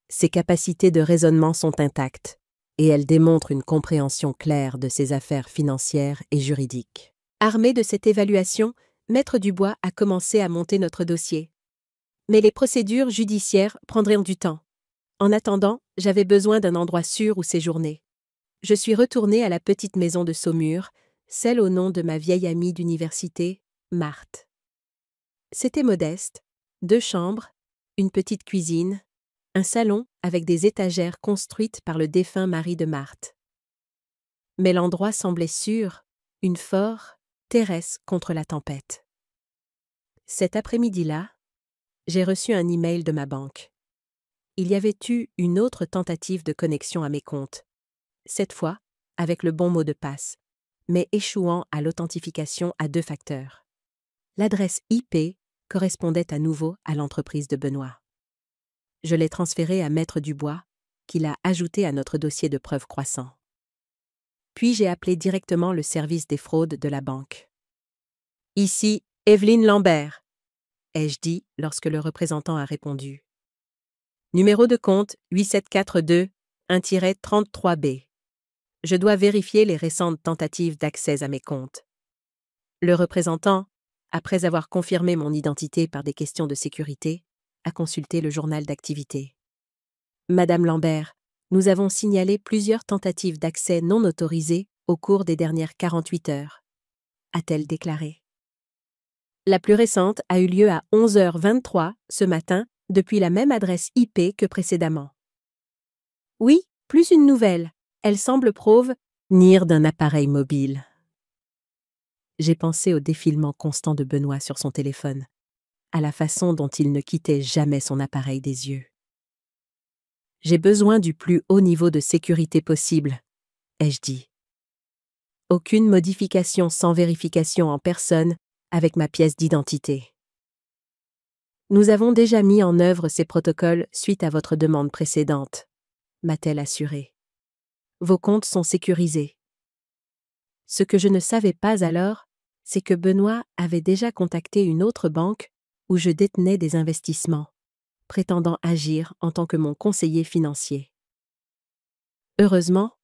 Ses capacités de raisonnement sont intactes, et elle démontre une compréhension claire de ses affaires financières et juridiques. Armé de cette évaluation, Maître Dubois a commencé à monter notre dossier. Mais les procédures judiciaires prendraient du temps. En attendant, j'avais besoin d'un endroit sûr où séjourner. Je suis retournée à la petite maison de Saumur, celle au nom de ma vieille amie d'université, Marthe. C'était modeste, 2 chambres, une petite cuisine, un salon avec des étagères construites par le défunt mari de Marthe. Mais l'endroit semblait sûr, une fort terrasse contre la tempête. Cet après-midi-là, j'ai reçu un email de ma banque. Il y avait eu une autre tentative de connexion à mes comptes, cette fois avec le bon mot de passe, mais échouant à l'authentification à 2 facteurs. L'adresse IP correspondait à nouveau à l'entreprise de Benoît. Je l'ai transférée à Maître Dubois, qui l'a ajoutée à notre dossier de preuves croissant. Puis j'ai appelé directement le service des fraudes de la banque. « Ici, Evelyne Lambert », ai-je dit lorsque le représentant a répondu. « Numéro de compte 8742-1-33B. Je dois vérifier les récentes tentatives d'accès à mes comptes. » Le représentant, après avoir confirmé mon identité par des questions de sécurité, a consulté le journal d'activité. « Madame Lambert, nous avons signalé plusieurs tentatives d'accès non autorisées au cours des dernières 48 heures, » a-t-elle déclaré. La plus récente a eu lieu à 11h23 ce matin, depuis la même adresse IP que précédemment. Oui, plus une nouvelle. Elle semble provenir d'un appareil mobile. J'ai pensé au défilement constant de Benoît sur son téléphone, à la façon dont il ne quittait jamais son appareil des yeux. J'ai besoin du plus haut niveau de sécurité possible, ai-je dit. Aucune modification sans vérification en personne avec ma pièce d'identité. Nous avons déjà mis en œuvre ces protocoles suite à votre demande précédente, m'a-t-elle assuré. Vos comptes sont sécurisés. Ce que je ne savais pas alors, c'est que Benoît avait déjà contacté une autre banque où je détenais des investissements, prétendant agir en tant que mon conseiller financier. Heureusement,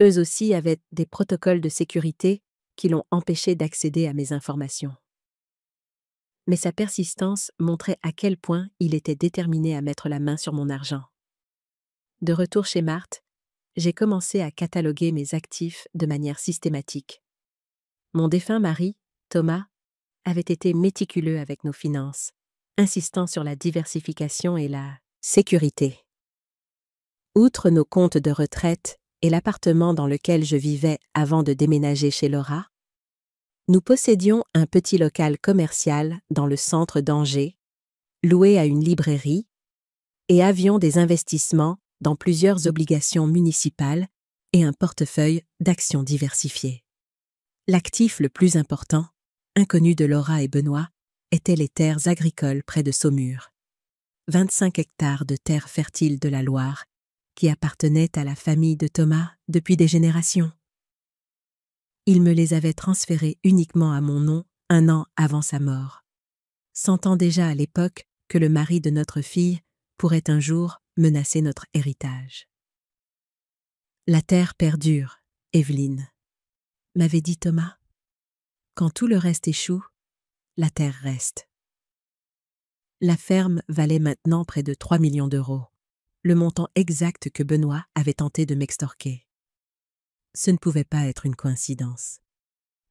eux aussi avaient des protocoles de sécurité qui l'ont empêché d'accéder à mes informations. Mais sa persistance montrait à quel point il était déterminé à mettre la main sur mon argent. De retour chez Marthe, j'ai commencé à cataloguer mes actifs de manière systématique. Mon défunt mari, Thomas, avait été méticuleux avec nos finances, insistant sur la diversification et la sécurité. Outre nos comptes de retraite et l'appartement dans lequel je vivais avant de déménager chez Laura, nous possédions un petit local commercial dans le centre d'Angers, loué à une librairie, et avions des investissements dans plusieurs obligations municipales et un portefeuille d'actions diversifiées. L'actif le plus important, inconnu de Laura et Benoît, étaient les terres agricoles près de Saumur. 25 hectares de terres fertiles de la Loire, qui appartenaient à la famille de Thomas depuis des générations. Il me les avait transférés uniquement à mon nom 1 an avant sa mort, sentant déjà à l'époque que le mari de notre fille pourrait un jour menacer notre héritage. La terre perdure, Evelyne, m'avait dit Thomas. Quand tout le reste échoue, la terre reste. La ferme valait maintenant près de 3 millions d'euros, le montant exact que Benoît avait tenté de m'extorquer. Ce ne pouvait pas être une coïncidence.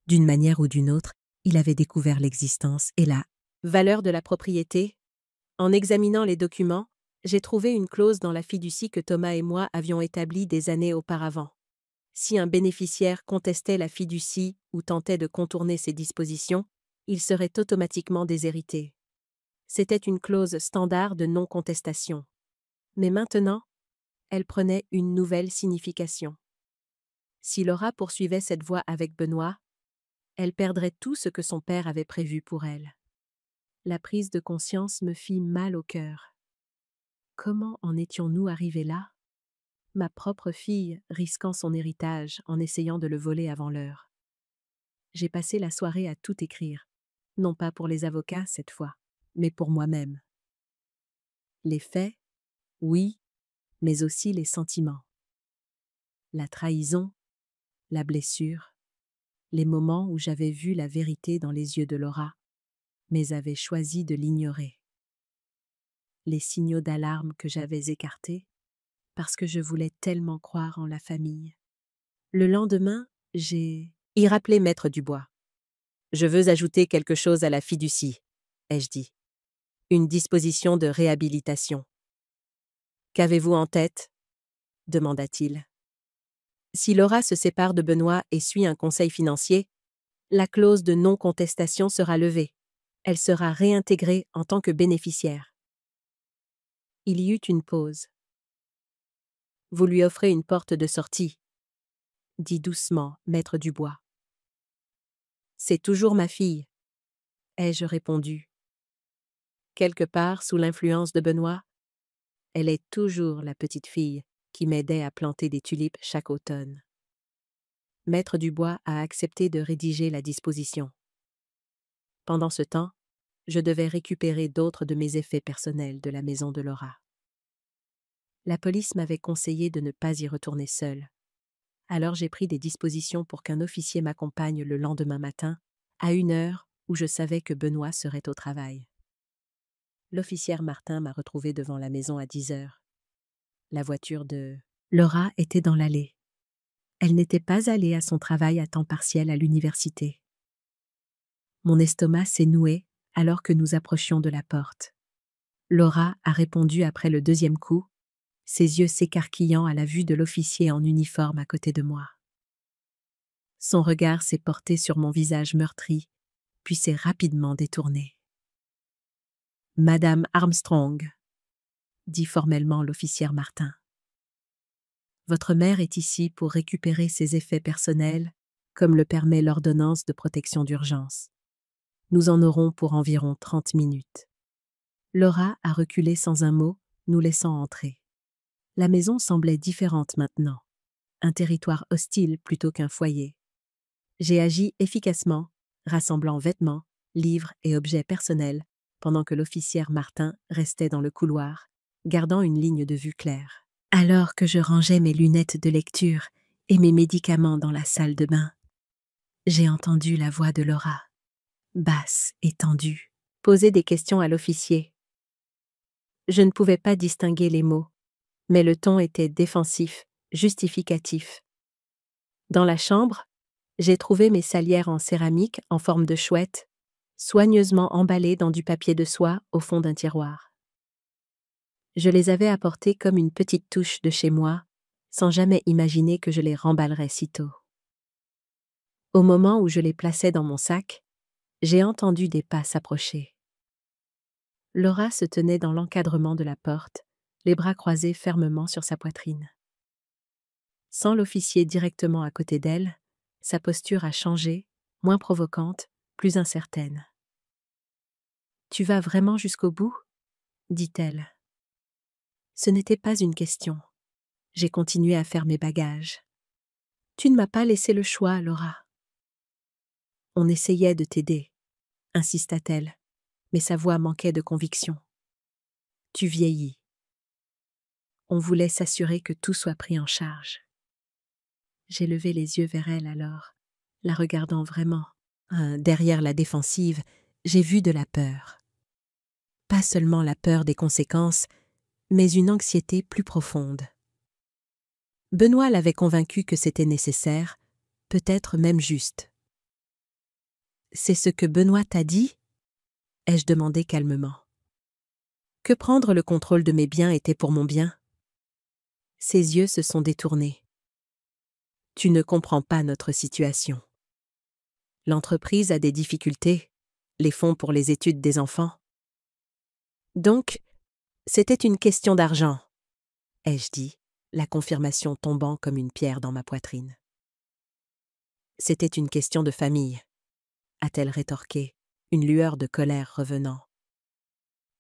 D'une manière ou d'une autre, il avait découvert l'existence et la valeur de la propriété. En examinant les documents, j'ai trouvé une clause dans la fiducie que Thomas et moi avions établie des années auparavant. Si un bénéficiaire contestait la fiducie ou tentait de contourner ses dispositions, il serait automatiquement déshérité. C'était une clause standard de non-contestation. Mais maintenant, elle prenait une nouvelle signification. Si Laura poursuivait cette voie avec Benoît, elle perdrait tout ce que son père avait prévu pour elle. La prise de conscience me fit mal au cœur. Comment en étions-nous arrivés là? Ma propre fille risquant son héritage en essayant de le voler avant l'heure. J'ai passé la soirée à tout écrire, non pas pour les avocats cette fois, mais pour moi-même. Les faits, oui, mais aussi les sentiments. La trahison, la blessure, les moments où j'avais vu la vérité dans les yeux de Laura, mais avais choisi de l'ignorer. Les signaux d'alarme que j'avais écartés, parce que je voulais tellement croire en la famille. Le lendemain, j'ai y rappelé Maître Dubois. Je veux ajouter quelque chose à la fiducie, ai-je dit. Une disposition de réhabilitation. Qu'avez-vous en tête? Demanda-t-il. Si Laura se sépare de Benoît et suit un conseil financier, la clause de non-contestation sera levée. Elle sera réintégrée en tant que bénéficiaire. Il y eut une pause. Vous lui offrez une porte de sortie, dit doucement Maître Dubois. C'est toujours ma fille, ai-je répondu. Quelque part sous l'influence de Benoît, elle est toujours la petite fille qui m'aidait à planter des tulipes chaque automne. Maître Dubois a accepté de rédiger la disposition. Pendant ce temps, je devais récupérer d'autres de mes effets personnels de la maison de Laura. La police m'avait conseillé de ne pas y retourner seule. Alors j'ai pris des dispositions pour qu'un officier m'accompagne le lendemain matin, à une heure où je savais que Benoît serait au travail. L'officière Martin m'a retrouvé devant la maison à 10 heures. La voiture de Laura était dans l'allée. Elle n'était pas allée à son travail à temps partiel à l'université. Mon estomac s'est noué alors que nous approchions de la porte. Laura a répondu après le deuxième coup, ses yeux s'écarquillant à la vue de l'officier en uniforme à côté de moi. Son regard s'est porté sur mon visage meurtri, puis s'est rapidement détourné. « Madame Armstrong », dit formellement l'officière Martin. « Votre mère est ici pour récupérer ses effets personnels, comme le permet l'ordonnance de protection d'urgence. Nous en aurons pour environ 30 minutes. » Laura a reculé sans un mot, nous laissant entrer. La maison semblait différente maintenant, un territoire hostile plutôt qu'un foyer. J'ai agi efficacement, rassemblant vêtements, livres et objets personnels, pendant que l'officière Martin restait dans le couloir, gardant une ligne de vue claire. Alors que je rangeais mes lunettes de lecture et mes médicaments dans la salle de bain, j'ai entendu la voix de Laura, basse et tendue, poser des questions à l'officier. Je ne pouvais pas distinguer les mots, mais le ton était défensif, justificatif. Dans la chambre, j'ai trouvé mes salières en céramique en forme de chouette, soigneusement emballées dans du papier de soie au fond d'un tiroir. Je les avais apportées comme une petite touche de chez moi, sans jamais imaginer que je les remballerais si tôt. Au moment où je les plaçais dans mon sac, j'ai entendu des pas s'approcher. Laura se tenait dans l'encadrement de la porte, les bras croisés fermement sur sa poitrine. Sans l'officier directement à côté d'elle, sa posture a changé, moins provocante, plus incertaine. « Tu vas vraiment jusqu'au bout ?» dit-elle. Ce n'était pas une question. J'ai continué à faire mes bagages. « Tu ne m'as pas laissé le choix, Laura. » « On essayait de t'aider, » insista-t-elle, mais sa voix manquait de conviction. « Tu vieillis. » On voulait s'assurer que tout soit pris en charge. J'ai levé les yeux vers elle alors, la regardant vraiment. Derrière la défensive, j'ai vu de la peur. Pas seulement la peur des conséquences, mais une anxiété plus profonde. Benoît l'avait convaincu que c'était nécessaire, peut-être même juste. « C'est ce que Benoît t'a dit ?» ai-je demandé calmement. Que prendre le contrôle de mes biens était pour mon bien. Ses yeux se sont détournés. « Tu ne comprends pas notre situation. L'entreprise a des difficultés, les fonds pour les études des enfants. Donc, c'était une question d'argent, ai-je dit, la confirmation tombant comme une pierre dans ma poitrine. C'était une question de famille, a-t-elle rétorqué, une lueur de colère revenant.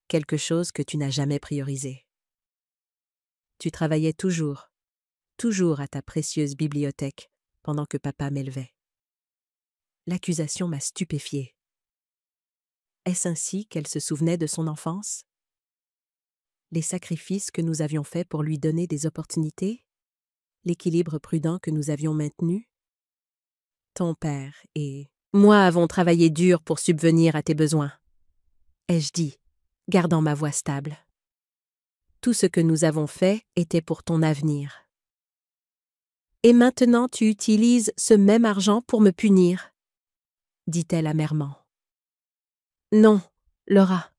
Quelque chose que tu n'as jamais priorisé. Tu travaillais toujours à ta précieuse bibliothèque pendant que papa m'élevait. L'accusation m'a stupéfiée. Est-ce ainsi qu'elle se souvenait de son enfance? les sacrifices que nous avions faits pour lui donner des opportunités, l'équilibre prudent que nous avions maintenu. Ton père et moi avons travaillé dur pour subvenir à tes besoins, ai-je dit, gardant ma voix stable. Tout ce que nous avons fait était pour ton avenir. Et maintenant tu utilises ce même argent pour me punir, dit-elle amèrement. Non, Laura.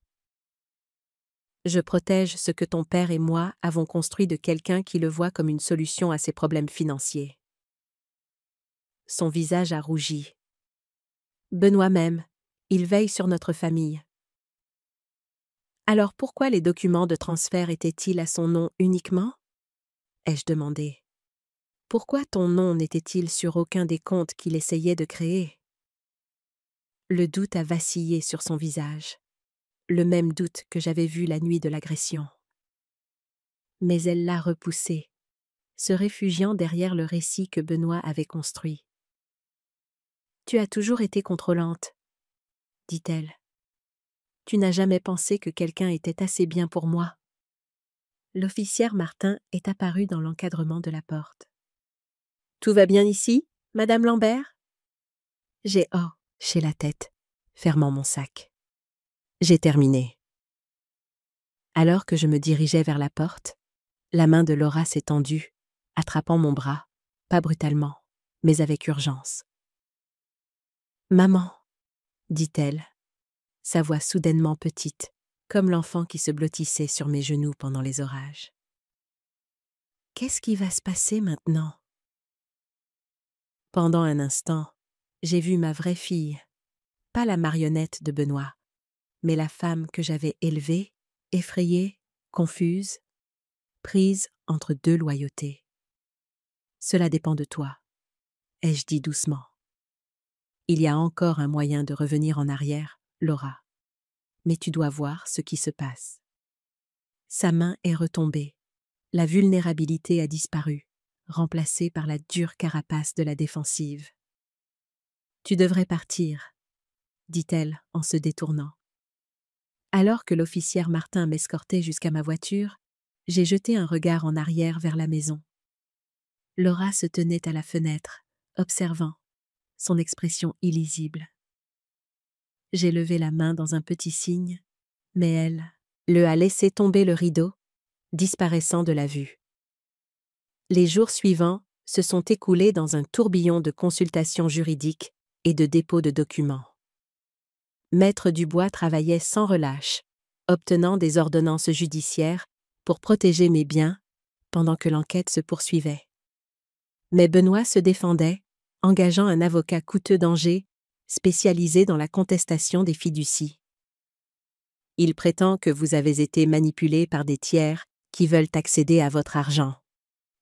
Je protège ce que ton père et moi avons construit de quelqu'un qui le voit comme une solution à ses problèmes financiers. Son visage a rougi. Benoît m'aime, il veille sur notre famille. Alors pourquoi les documents de transfert étaient-ils à son nom uniquement? Ai-je demandé. Pourquoi ton nom n'était-il sur aucun des comptes qu'il essayait de créer? Le doute a vacillé sur son visage, le même doute que j'avais vu la nuit de l'agression. Mais elle l'a repoussé, se réfugiant derrière le récit que Benoît avait construit. Tu as toujours été contrôlante, dit-elle. Tu n'as jamais pensé que quelqu'un était assez bien pour moi. L'officière Martin est apparue dans l'encadrement de la porte. Tout va bien ici, Madame Lambert? J'ai hoché la tête, fermant mon sac. J'ai terminé. Alors que je me dirigeais vers la porte, la main de Laura s'est tendue, attrapant mon bras, pas brutalement, mais avec urgence. Maman, dit-elle, sa voix soudainement petite, comme l'enfant qui se blottissait sur mes genoux pendant les orages. Qu'est-ce qui va se passer maintenant? Pendant un instant, j'ai vu ma vraie fille, pas la marionnette de Benoît, mais la femme que j'avais élevée, effrayée, confuse, prise entre deux loyautés. Cela dépend de toi, ai-je dit doucement. Il y a encore un moyen de revenir en arrière, Laura, mais tu dois voir ce qui se passe. Sa main est retombée, la vulnérabilité a disparu, remplacée par la dure carapace de la défensive. Tu devrais partir, dit-elle en se détournant. Alors que l'officière Martin m'escortait jusqu'à ma voiture, j'ai jeté un regard en arrière vers la maison. Laura se tenait à la fenêtre, observant, son expression illisible. J'ai levé la main dans un petit signe, mais elle a laissé tomber le rideau, disparaissant de la vue. Les jours suivants se sont écoulés dans un tourbillon de consultations juridiques et de dépôts de documents. Maître Dubois travaillait sans relâche, obtenant des ordonnances judiciaires pour protéger mes biens pendant que l'enquête se poursuivait. Mais Benoît se défendait, engageant un avocat coûteux d'Angers, spécialisé dans la contestation des fiducies. Il prétend que vous avez été manipulé par des tiers qui veulent accéder à votre argent,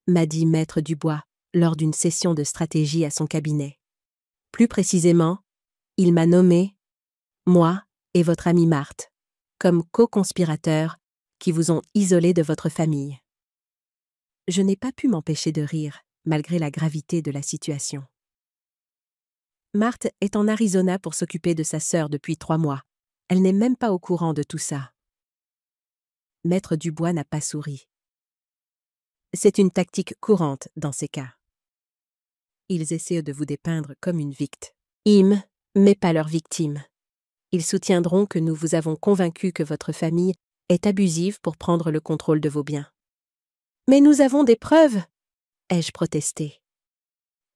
m'a dit Maître Dubois lors d'une session de stratégie à son cabinet. Plus précisément, il m'a nommé, moi et votre amie Marthe, comme co-conspirateurs qui vous ont isolé de votre famille. Je n'ai pas pu m'empêcher de rire, malgré la gravité de la situation. Marthe est en Arizona pour s'occuper de sa sœur depuis 3 mois. Elle n'est même pas au courant de tout ça. Maître Dubois n'a pas souri. C'est une tactique courante dans ces cas. Ils essaient de vous dépeindre comme une victime, mais pas leur victime. Ils soutiendront que nous vous avons convaincu que votre famille est abusive pour prendre le contrôle de vos biens. Mais nous avons des preuves, ai-je protesté.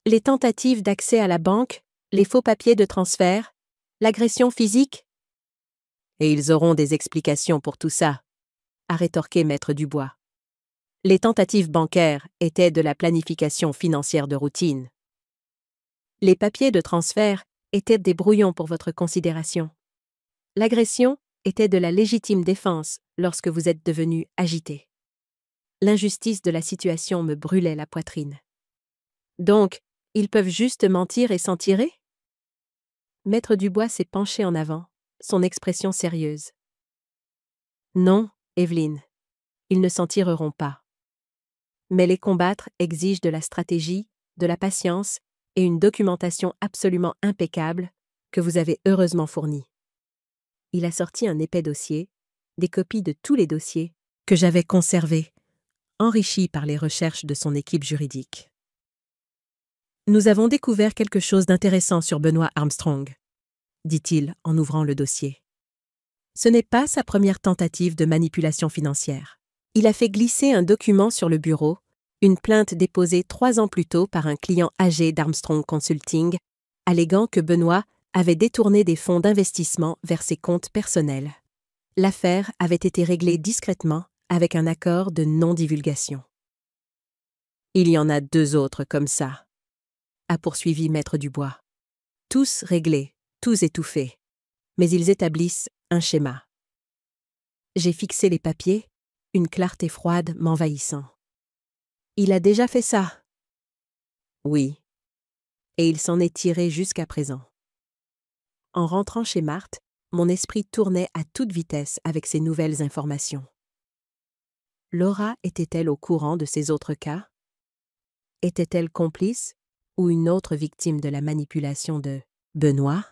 Les tentatives d'accès à la banque, les faux papiers de transfert, l'agression physique. Et ils auront des explications pour tout ça, a rétorqué Maître Dubois. Les tentatives bancaires étaient de la planification financière de routine. Les papiers de transfert étaient des brouillons pour votre considération. L'agression était de la légitime défense lorsque vous êtes devenu agité. L'injustice de la situation me brûlait la poitrine. Donc, ils peuvent juste mentir et s'en tirer? Maître Dubois s'est penché en avant, son expression sérieuse. Non, Evelyne, ils ne s'en tireront pas. Mais les combattre exigent de la stratégie, de la patience et une documentation absolument impeccable que vous avez heureusement fournie. Il a sorti un épais dossier, des copies de tous les dossiers, que j'avais conservé, enrichi par les recherches de son équipe juridique. Nous avons découvert quelque chose d'intéressant sur Benoît Armstrong, dit-il en ouvrant le dossier. Ce n'est pas sa première tentative de manipulation financière. Il a fait glisser un document sur le bureau, une plainte déposée 3 ans plus tôt par un client âgé d'Armstrong Consulting, alléguant que Benoît avait détourné des fonds d'investissement vers ses comptes personnels. L'affaire avait été réglée discrètement avec un accord de non-divulgation. Il y en a 2 autres comme ça, a poursuivi Maître Dubois. Tous réglés, tous étouffés, mais ils établissent un schéma. J'ai fixé les papiers, une clarté froide m'envahissant. Il a déjà fait ça? Oui. Et il s'en est tiré jusqu'à présent. En rentrant chez Marthe, mon esprit tournait à toute vitesse avec ces nouvelles informations. Laura était-elle au courant de ces autres cas? Était-elle complice ou une autre victime de la manipulation de Benoît?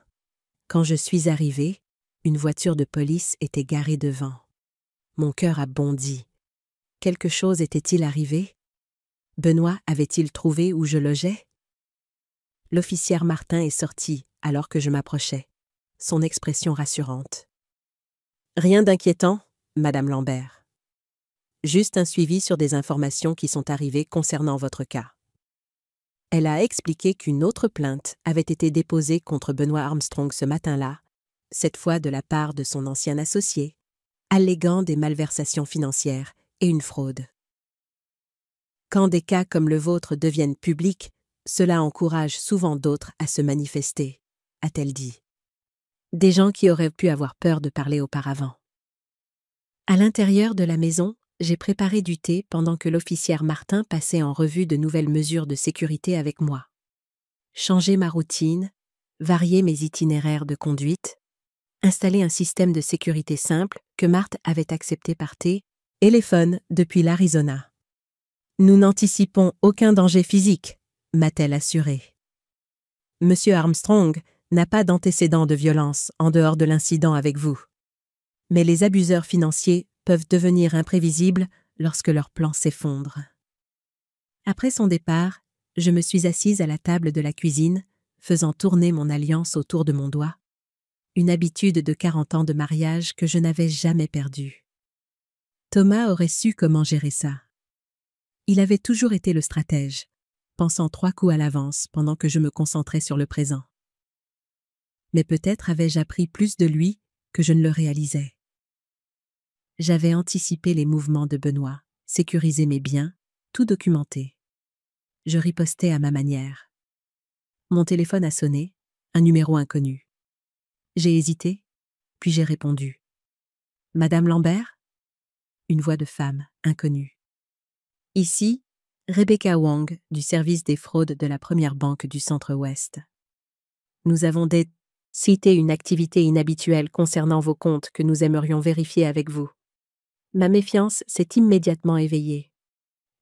Quand je suis arrivée, une voiture de police était garée devant. Mon cœur a bondi. Quelque chose était-il arrivé? Benoît avait-il trouvé où je logeais? L'officière Martin est sortie alors que je m'approchais, son expression rassurante. Rien d'inquiétant, Madame Lambert. Juste un suivi sur des informations qui sont arrivées concernant votre cas. Elle a expliqué qu'une autre plainte avait été déposée contre Benoît Armstrong ce matin-là, cette fois de la part de son ancien associé, alléguant des malversations financières et une fraude. Quand des cas comme le vôtre deviennent publics, cela encourage souvent d'autres à se manifester, a-t-elle dit. Des gens qui auraient pu avoir peur de parler auparavant. À l'intérieur de la maison, j'ai préparé du thé pendant que l'officière Martin passait en revue de nouvelles mesures de sécurité avec moi. Changer ma routine, varier mes itinéraires de conduite, installer un système de sécurité simple que Marthe avait accepté par téléphone depuis l'Arizona. Nous n'anticipons aucun danger physique, m'a-t-elle assuré. Monsieur Armstrong n'a pas d'antécédent de violence en dehors de l'incident avec vous. Mais les abuseurs financiers peuvent devenir imprévisibles lorsque leurs plans s'effondrent. Après son départ, je me suis assise à la table de la cuisine, faisant tourner mon alliance autour de mon doigt, une habitude de 40 ans de mariage que je n'avais jamais perdue. Thomas aurait su comment gérer ça. Il avait toujours été le stratège, pensant 3 coups à l'avance pendant que je me concentrais sur le présent. Mais peut-être avais-je appris plus de lui que je ne le réalisais. J'avais anticipé les mouvements de Benoît, sécurisé mes biens, tout documenté. Je ripostais à ma manière. Mon téléphone a sonné, un numéro inconnu. J'ai hésité, puis j'ai répondu. « Madame Lambert ?» Une voix de femme, inconnue. « Ici, Rebecca Wong, du service des fraudes de la première banque du Centre-Ouest. Nous avons cité une activité inhabituelle concernant vos comptes que nous aimerions vérifier avec vous. » Ma méfiance s'est immédiatement éveillée.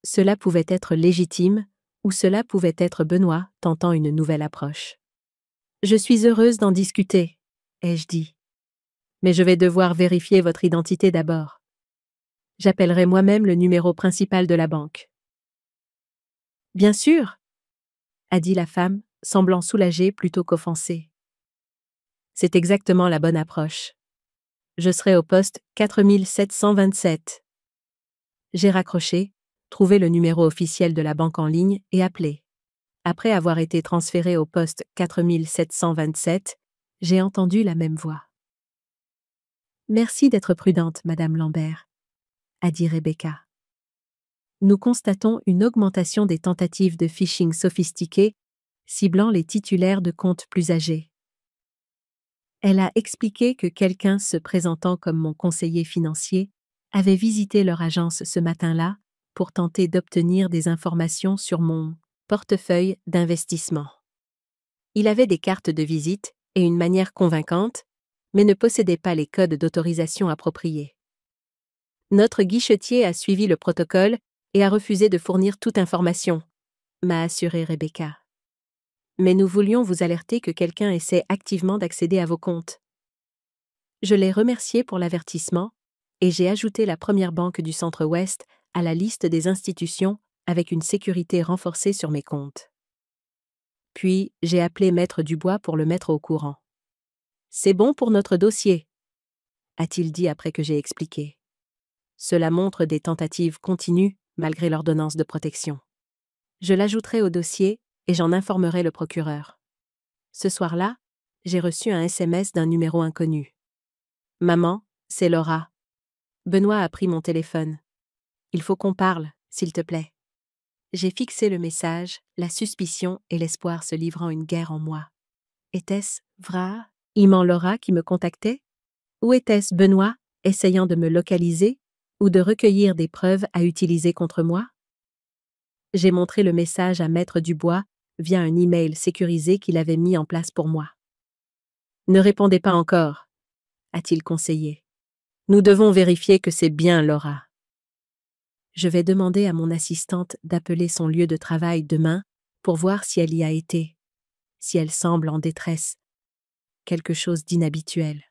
Cela pouvait être légitime, ou cela pouvait être Benoît tentant une nouvelle approche. « Je suis heureuse d'en discuter, » ai-je dit. « Mais je vais devoir vérifier votre identité d'abord. J'appellerai moi-même le numéro principal de la banque. »« Bien sûr, » a dit la femme, semblant soulagée plutôt qu'offensée. C'est exactement la bonne approche. Je serai au poste 4727. J'ai raccroché, trouvé le numéro officiel de la banque en ligne et appelé. Après avoir été transféré au poste 4727, j'ai entendu la même voix. « Merci d'être prudente, Madame Lambert, » a dit Rebecca. Nous constatons une augmentation des tentatives de phishing sophistiquées, ciblant les titulaires de comptes plus âgés. Elle a expliqué que quelqu'un se présentant comme mon conseiller financier avait visité leur agence ce matin-là pour tenter d'obtenir des informations sur mon portefeuille d'investissement. Il avait des cartes de visite et une manière convaincante, mais ne possédait pas les codes d'autorisation appropriés. Notre guichetier a suivi le protocole et a refusé de fournir toute information, m'a assuré Rebecca. Mais nous voulions vous alerter que quelqu'un essaie activement d'accéder à vos comptes. Je l'ai remercié pour l'avertissement, Et j'ai ajouté la première banque du Centre-Ouest à la liste des institutions avec une sécurité renforcée sur mes comptes. Puis, j'ai appelé Maître Dubois pour le mettre au courant. « C'est bon pour notre dossier », a-t-il dit après que j'ai expliqué. Cela montre des tentatives continues malgré l'ordonnance de protection. Je l'ajouterai au dossier et j'en informerai le procureur. Ce soir-là, j'ai reçu un SMS d'un numéro inconnu. « Maman, c'est Laura. Benoît a pris mon téléphone. Il faut qu'on parle, s'il te plaît. » J'ai fixé le message, la suspicion et l'espoir se livrant une guerre en moi. Était-ce vraiment Laura qui me contactait? Ou était-ce Benoît, essayant de me localiser ou de recueillir des preuves à utiliser contre moi? J'ai montré le message à Maître Dubois via un email sécurisé qu'il avait mis en place pour moi. « Ne répondez pas encore », a-t-il conseillé. « Nous devons vérifier que c'est bien Laura. » Je vais demander à mon assistante d'appeler son lieu de travail demain pour voir si elle y a été, si elle semble en détresse, quelque chose d'inhabituel.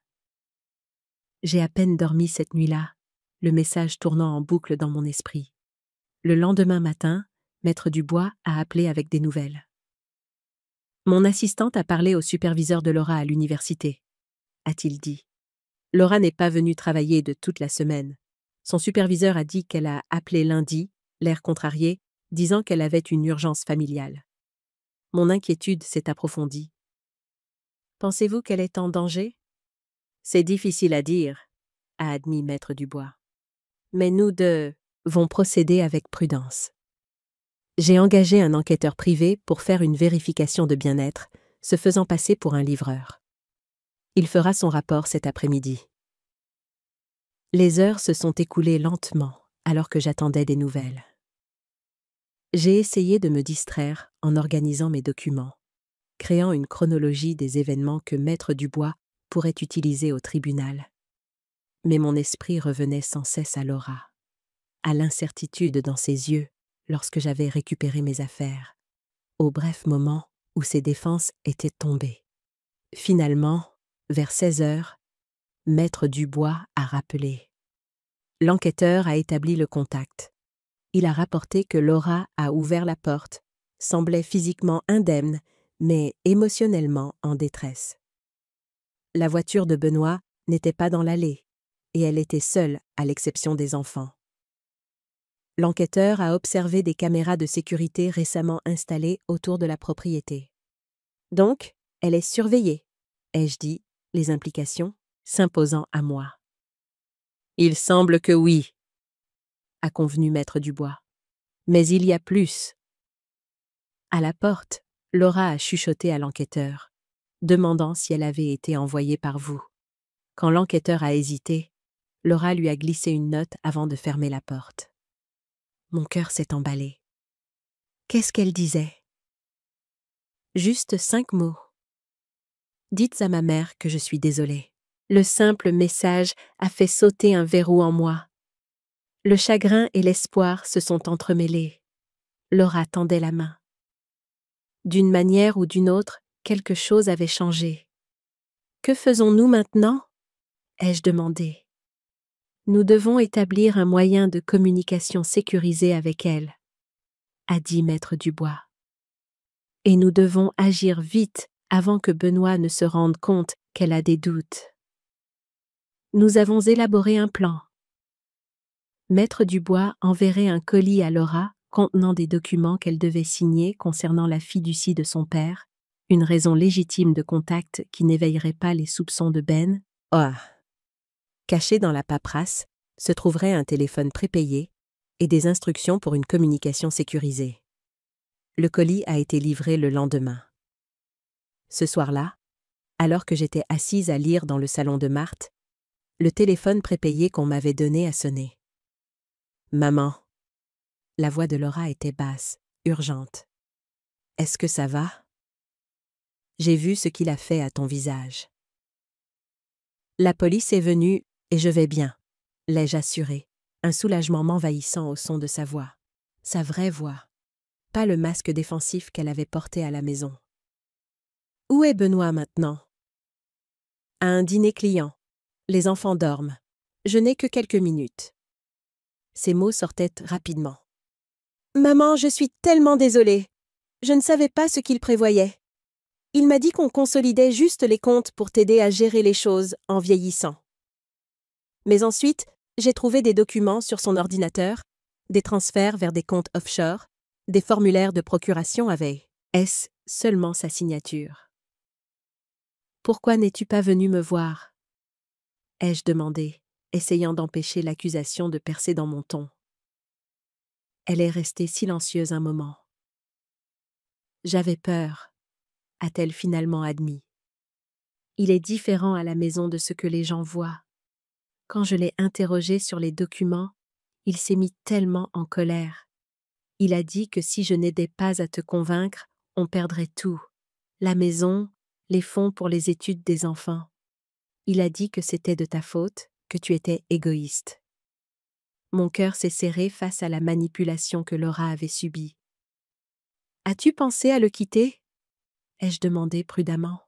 J'ai à peine dormi cette nuit-là, le message tournant en boucle dans mon esprit. Le lendemain matin, Maître Dubois a appelé avec des nouvelles. Mon assistante a parlé au superviseur de Laura à l'université, a-t-il dit. Laura n'est pas venue travailler de toute la semaine. Son superviseur a dit qu'elle a appelé lundi, l'air contrarié, disant qu'elle avait une urgence familiale. Mon inquiétude s'est approfondie. Pensez-vous qu'elle est en danger? C'est difficile à dire, a admis Maître Dubois. Mais nous devons procéder avec prudence. J'ai engagé un enquêteur privé pour faire une vérification de bien-être, se faisant passer pour un livreur. Il fera son rapport cet après-midi. Les heures se sont écoulées lentement alors que j'attendais des nouvelles. J'ai essayé de me distraire en organisant mes documents, créant une chronologie des événements que Maître Dubois pourrait utiliser au tribunal. Mais mon esprit revenait sans cesse à Laura, à l'incertitude dans ses yeux lorsque j'avais récupéré mes affaires, au bref moment où ses défenses étaient tombées. Finalement, vers 16 heures, Maître Dubois a rappelé. L'enquêteur a établi le contact. Il a rapporté que Laura a ouvert la porte, semblait physiquement indemne, mais émotionnellement en détresse. La voiture de Benoît n'était pas dans l'allée, et elle était seule à l'exception des enfants. L'enquêteur a observé des caméras de sécurité récemment installées autour de la propriété. Donc, elle est surveillée, ai-je dit, les implications s'imposant à moi. Il semble que oui, a convenu Maître Dubois. Mais il y a plus. À la porte, Laura a chuchoté à l'enquêteur, demandant si elle avait été envoyée par vous. Quand l'enquêteur a hésité, Laura lui a glissé une note avant de fermer la porte. Mon cœur s'est emballé. Qu'est-ce qu'elle disait? Juste 5 mots. Dites à ma mère que je suis désolée. Le simple message a fait sauter un verrou en moi. Le chagrin et l'espoir se sont entremêlés. Laura tendait la main. D'une manière ou d'une autre, quelque chose avait changé. Que faisons-nous maintenant? Ai-je demandé. Nous devons établir un moyen de communication sécurisé avec elle, a dit Maître Dubois. Et nous devons agir vite avant que Benoît ne se rende compte qu'elle a des doutes. Nous avons élaboré un plan. Maître Dubois enverrait un colis à Laura contenant des documents qu'elle devait signer concernant la fiducie de son père, une raison légitime de contact qui n'éveillerait pas les soupçons de Ben. Caché dans la paperasse se trouverait un téléphone prépayé et des instructions pour une communication sécurisée. Le colis a été livré le lendemain. Ce soir-là, alors que j'étais assise à lire dans le salon de Marthe, le téléphone prépayé qu'on m'avait donné a sonné. « Maman !» La voix de Laura était basse, urgente. « Est-ce que ça va? J'ai vu ce qu'il a fait à ton visage. » La police est venue et je vais bien, l'ai-je assuré, un soulagement m'envahissant au son de sa voix. Sa vraie voix, pas le masque défensif qu'elle avait porté à la maison. « Où est Benoît maintenant? » « À un dîner client. Les enfants dorment. Je n'ai que quelques minutes. Ces mots sortaient rapidement. Maman, je suis tellement désolée. Je ne savais pas ce qu'il prévoyait. Il m'a dit qu'on consolidait juste les comptes pour t'aider à gérer les choses en vieillissant. Mais ensuite, j'ai trouvé des documents sur son ordinateur, des transferts vers des comptes offshore, des formulaires de procuration avec S seulement sa signature. Pourquoi n'es-tu pas venu me voir? Ai-je demandé, essayant d'empêcher l'accusation de percer dans mon ton. Elle est restée silencieuse un moment. J'avais peur, a-t-elle finalement admis. Il est différent à la maison de ce que les gens voient. Quand je l'ai interrogé sur les documents, il s'est mis tellement en colère. Il a dit que si je n'aidais pas à te convaincre, on perdrait tout. La maison, les fonds pour les études des enfants. Il a dit que c'était de ta faute, que tu étais égoïste. Mon cœur s'est serré face à la manipulation que Laura avait subie. As-tu pensé à le quitter? Ai-je demandé prudemment.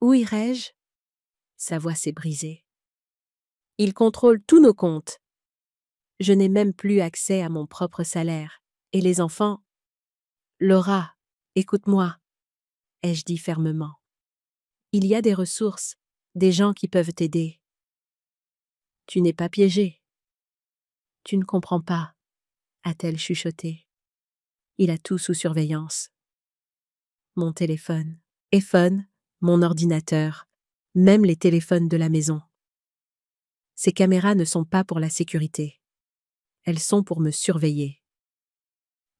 Où irais-je? Sa voix s'est brisée. Il contrôle tous nos comptes. Je n'ai même plus accès à mon propre salaire. Et les enfants? Laura, écoute-moi, ai-je dit fermement. Il y a des ressources, des gens qui peuvent t'aider. Tu n'es pas piégé. Tu ne comprends pas, a-t-elle chuchoté. Il a tout sous surveillance. Mon téléphone, mon ordinateur, même les téléphones de la maison. Ces caméras ne sont pas pour la sécurité. Elles sont pour me surveiller.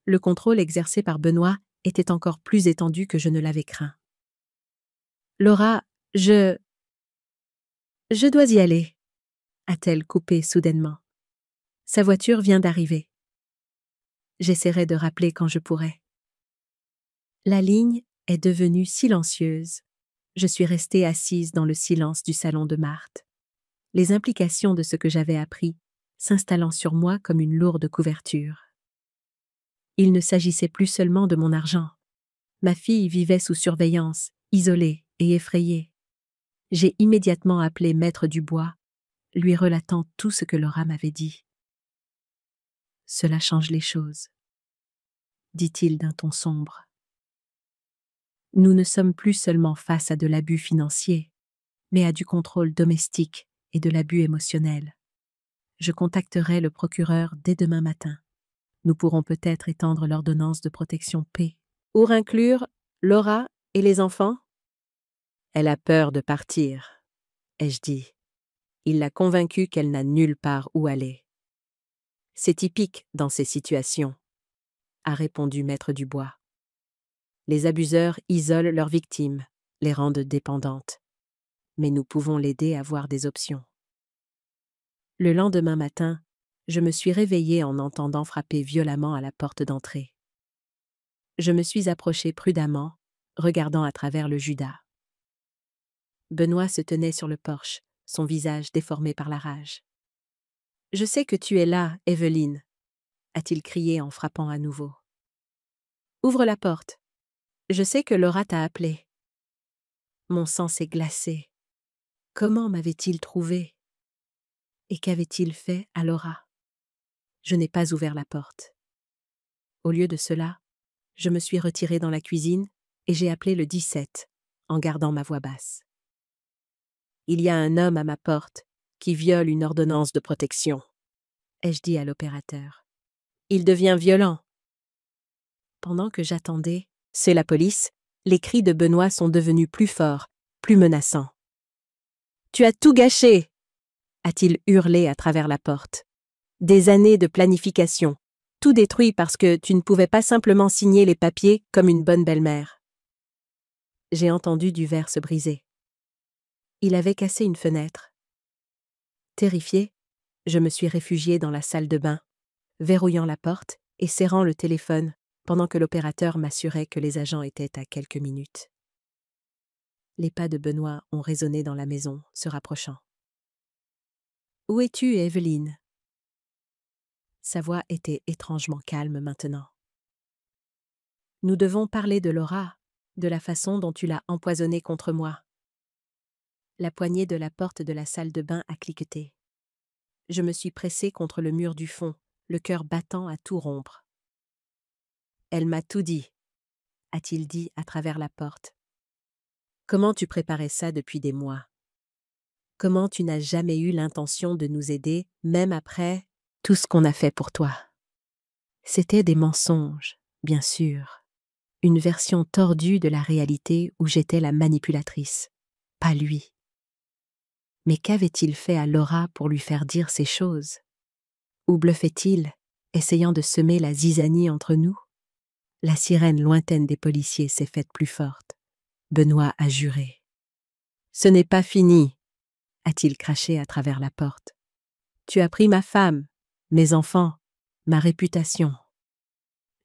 Le contrôle exercé par Benoît était encore plus étendu que je ne l'avais craint. Laura, je dois y aller, a-t-elle coupé soudainement. Sa voiture vient d'arriver. J'essaierai de rappeler quand je pourrai. La ligne est devenue silencieuse. Je suis restée assise dans le silence du salon de Marthe. Les implications de ce que j'avais appris s'installant sur moi comme une lourde couverture. Il ne s'agissait plus seulement de mon argent. Ma fille vivait sous surveillance, isolée et effrayée. J'ai immédiatement appelé Maître Dubois, lui relatant tout ce que Laura m'avait dit. Cela change les choses, dit-il d'un ton sombre. Nous ne sommes plus seulement face à de l'abus financier, mais à du contrôle domestique et de l'abus émotionnel. Je contacterai le procureur dès demain matin. Nous pourrons peut-être étendre l'ordonnance de protection P. Pour inclure Laura et les enfants? Elle a peur de partir, ai-je dit. Il l'a convaincue qu'elle n'a nulle part où aller. C'est typique dans ces situations, a répondu Maître Dubois. Les abuseurs isolent leurs victimes, les rendent dépendantes. Mais nous pouvons l'aider à voir des options. Le lendemain matin, je me suis réveillée en entendant frapper violemment à la porte d'entrée. Je me suis approchée prudemment, regardant à travers le judas. Benoît se tenait sur le porche, son visage déformé par la rage. « Je sais que tu es là, Evelyne », a-t-il crié en frappant à nouveau. « Ouvre la porte. Je sais que Laura t'a appelé. » Mon sang s'est glacé. Comment m'avait-il trouvé? Et qu'avait-il fait à Laura? Je n'ai pas ouvert la porte. Au lieu de cela, je me suis retirée dans la cuisine et j'ai appelé le 17, en gardant ma voix basse. Il y a un homme à ma porte qui viole une ordonnance de protection, ai-je dit à l'opérateur. Il devient violent. Pendant que j'attendais, c'est la police, les cris de Benoît sont devenus plus forts, plus menaçants. Tu as tout gâché, a-t-il hurlé à travers la porte. Des années de planification, tout détruit parce que tu ne pouvais pas simplement signer les papiers comme une bonne belle-mère. J'ai entendu du verre se briser. Il avait cassé une fenêtre. Terrifiée, je me suis réfugiée dans la salle de bain, verrouillant la porte et serrant le téléphone pendant que l'opérateur m'assurait que les agents étaient à quelques minutes. Les pas de Benoît ont résonné dans la maison, se rapprochant. « Où es-tu, Evelyne ?» Sa voix était étrangement calme maintenant. « Nous devons parler de Laura, de la façon dont tu l'as empoisonnée contre moi. » La poignée de la porte de la salle de bain a cliqueté. Je me suis pressée contre le mur du fond, le cœur battant à tout rompre. Elle m'a tout dit, a-t-il dit à travers la porte. Comment tu préparais ça depuis des mois? Comment tu n'as jamais eu l'intention de nous aider, même après tout ce qu'on a fait pour toi? C'était des mensonges, bien sûr. Une version tordue de la réalité où j'étais la manipulatrice, pas lui. Mais qu'avait-il fait à Laura pour lui faire dire ces choses? Ou bluffait-il, essayant de semer la zizanie entre nous? La sirène lointaine des policiers s'est faite plus forte. Benoît a juré. « Ce n'est pas fini », a-t-il craché à travers la porte. « Tu as pris ma femme, mes enfants, ma réputation.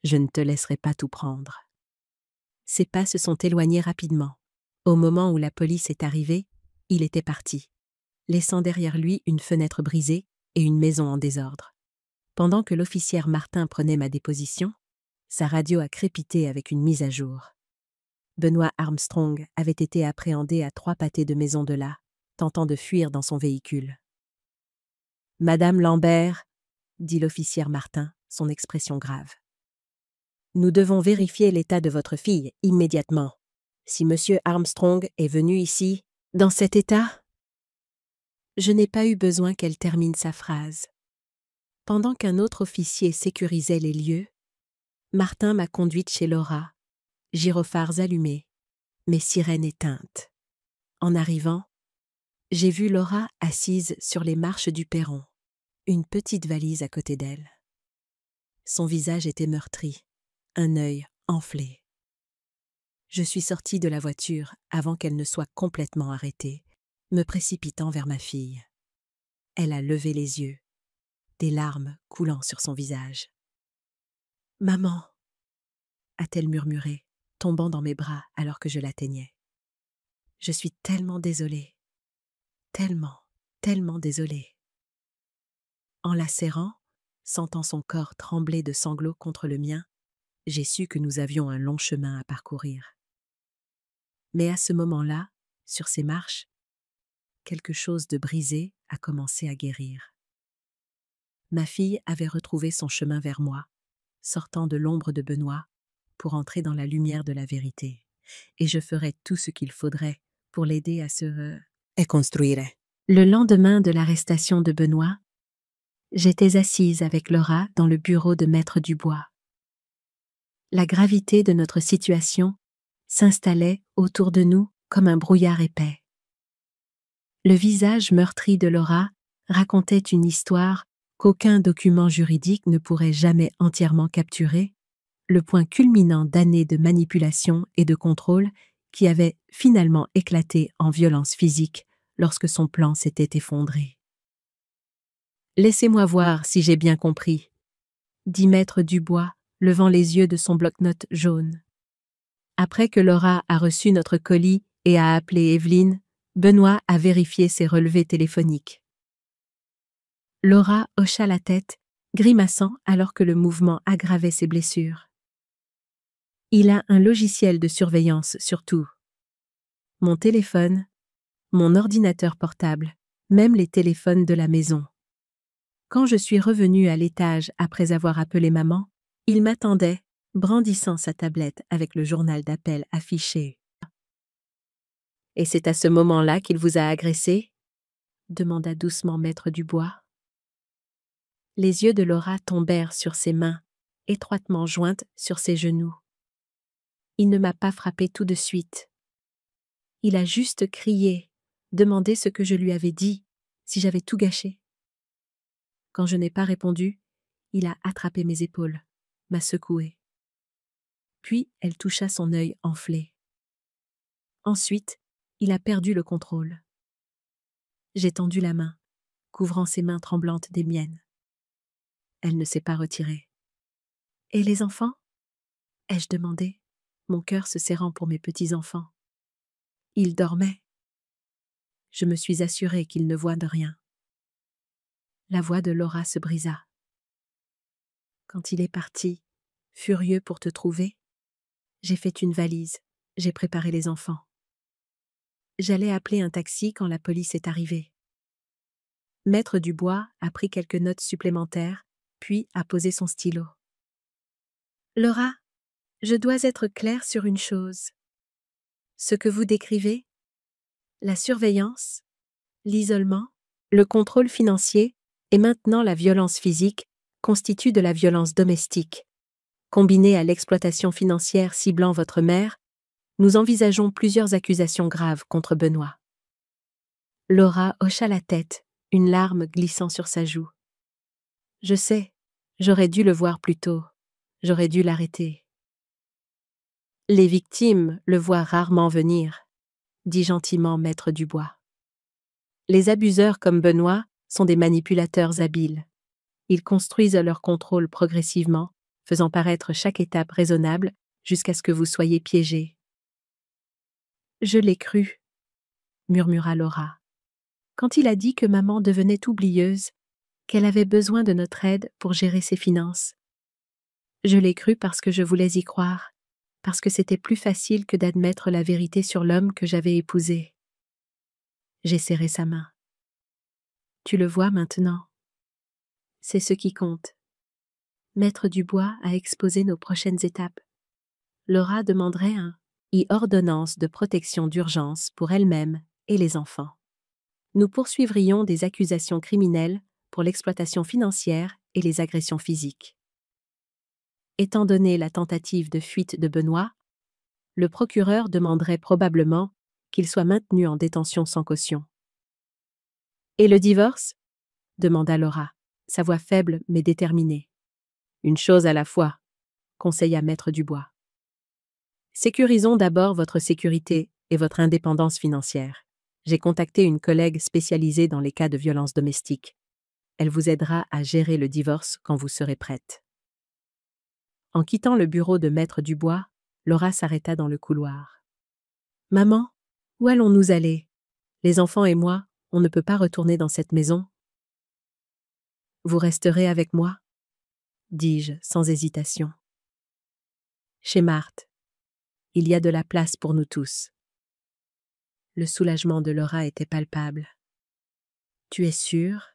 Je ne te laisserai pas tout prendre. » Ses pas se sont éloignés rapidement. Au moment où la police est arrivée, il était parti, laissant derrière lui une fenêtre brisée et une maison en désordre. Pendant que l'officière Martin prenait ma déposition, sa radio a crépité avec une mise à jour. Benoît Armstrong avait été appréhendé à 3 pâtés de maison de là, tentant de fuir dans son véhicule. « Madame Lambert, » dit l'officière Martin, son expression grave. « Nous devons vérifier l'état de votre fille immédiatement. Si Monsieur Armstrong est venu ici, dans cet état… » Je n'ai pas eu besoin qu'elle termine sa phrase. Pendant qu'un autre officier sécurisait les lieux, Martin m'a conduite chez Laura, gyrophares allumés, mes sirènes éteintes. En arrivant, j'ai vu Laura assise sur les marches du perron, une petite valise à côté d'elle. Son visage était meurtri, un œil enflé. Je suis sortie de la voiture avant qu'elle ne soit complètement arrêtée, me précipitant vers ma fille. Elle a levé les yeux, des larmes coulant sur son visage. « Maman !» a-t-elle murmuré, tombant dans mes bras alors que je l'atteignais. « Je suis tellement désolée, tellement désolée. » En la serrant, sentant son corps trembler de sanglots contre le mien, j'ai su que nous avions un long chemin à parcourir. Mais à ce moment-là, sur ces marches, quelque chose de brisé a commencé à guérir. Ma fille avait retrouvé son chemin vers moi, sortant de l'ombre de Benoît, pour entrer dans la lumière de la vérité. Et je ferai tout ce qu'il faudrait pour l'aider à se reconstruire. Le lendemain de l'arrestation de Benoît, j'étais assise avec Laura dans le bureau de Maître Dubois. La gravité de notre situation s'installait autour de nous comme un brouillard épais. Le visage meurtri de Laura racontait une histoire qu'aucun document juridique ne pourrait jamais entièrement capturer, le point culminant d'années de manipulation et de contrôle qui avait finalement éclaté en violence physique lorsque son plan s'était effondré. « Laissez-moi voir si j'ai bien compris », dit Maître Dubois, levant les yeux de son bloc-notes jaune. Après que Laura a reçu notre colis et a appelé Evelyne, Benoît a vérifié ses relevés téléphoniques. Laura hocha la tête, grimaçant alors que le mouvement aggravait ses blessures. Il a un logiciel de surveillance sur tout. Mon téléphone, mon ordinateur portable, même les téléphones de la maison. Quand je suis revenue à l'étage après avoir appelé maman, il m'attendait, brandissant sa tablette avec le journal d'appel affiché. « Et c'est à ce moment-là qu'il vous a agressé ?» demanda doucement Maître Dubois. Les yeux de Laura tombèrent sur ses mains, étroitement jointes sur ses genoux. Il ne m'a pas frappé tout de suite. Il a juste crié, demandé ce que je lui avais dit, si j'avais tout gâché. Quand je n'ai pas répondu, il a attrapé mes épaules, m'a secouée. Puis elle toucha son œil enflé. Ensuite, il a perdu le contrôle. J'ai tendu la main, couvrant ses mains tremblantes des miennes. Elle ne s'est pas retirée. « Et les enfants ?» ai-je demandé, mon cœur se serrant pour mes petits-enfants. Ils dormaient. Je me suis assurée qu'ils ne voient de rien. La voix de Laura se brisa. Quand il est parti, furieux pour te trouver, j'ai fait une valise, j'ai préparé les enfants. J'allais appeler un taxi quand la police est arrivée. Maître Dubois a pris quelques notes supplémentaires, puis a posé son stylo. Laura, je dois être claire sur une chose. Ce que vous décrivez, la surveillance, l'isolement, le contrôle financier et maintenant la violence physique constituent de la violence domestique. Combinée à l'exploitation financière ciblant votre mère, nous envisageons plusieurs accusations graves contre Benoît. Laura hocha la tête, une larme glissant sur sa joue. Je sais, j'aurais dû le voir plus tôt. J'aurais dû l'arrêter. Les victimes le voient rarement venir, dit gentiment Maître Dubois. Les abuseurs comme Benoît sont des manipulateurs habiles. Ils construisent leur contrôle progressivement, faisant paraître chaque étape raisonnable jusqu'à ce que vous soyez piégé. Je l'ai cru, murmura Laura. Quand il a dit que maman devenait oublieuse, qu'elle avait besoin de notre aide pour gérer ses finances. Je l'ai cru parce que je voulais y croire, parce que c'était plus facile que d'admettre la vérité sur l'homme que j'avais épousé. J'ai serré sa main. Tu le vois maintenant. C'est ce qui compte. Maître Dubois a exposé nos prochaines étapes. Laura demanderait un ordonnance de protection d'urgence pour elle-même et les enfants. Nous poursuivrions des accusations criminelles pour l'exploitation financière et les agressions physiques. Étant donné la tentative de fuite de Benoît, le procureur demanderait probablement qu'il soit maintenu en détention sans caution. Et le divorce ? Demanda Laura, sa voix faible mais déterminée. Une chose à la fois, conseilla Maître Dubois. Sécurisons d'abord votre sécurité et votre indépendance financière. J'ai contacté une collègue spécialisée dans les cas de violence domestique. Elle vous aidera à gérer le divorce quand vous serez prête. En quittant le bureau de Maître Dubois, Laura s'arrêta dans le couloir. « Maman, où allons-nous aller ? Les enfants et moi, on ne peut pas retourner dans cette maison. »« Vous resterez avec moi ?» dis-je sans hésitation. « Chez Marthe. Il y a de la place pour nous tous. » Le soulagement de Laura était palpable. « Tu es sûre ?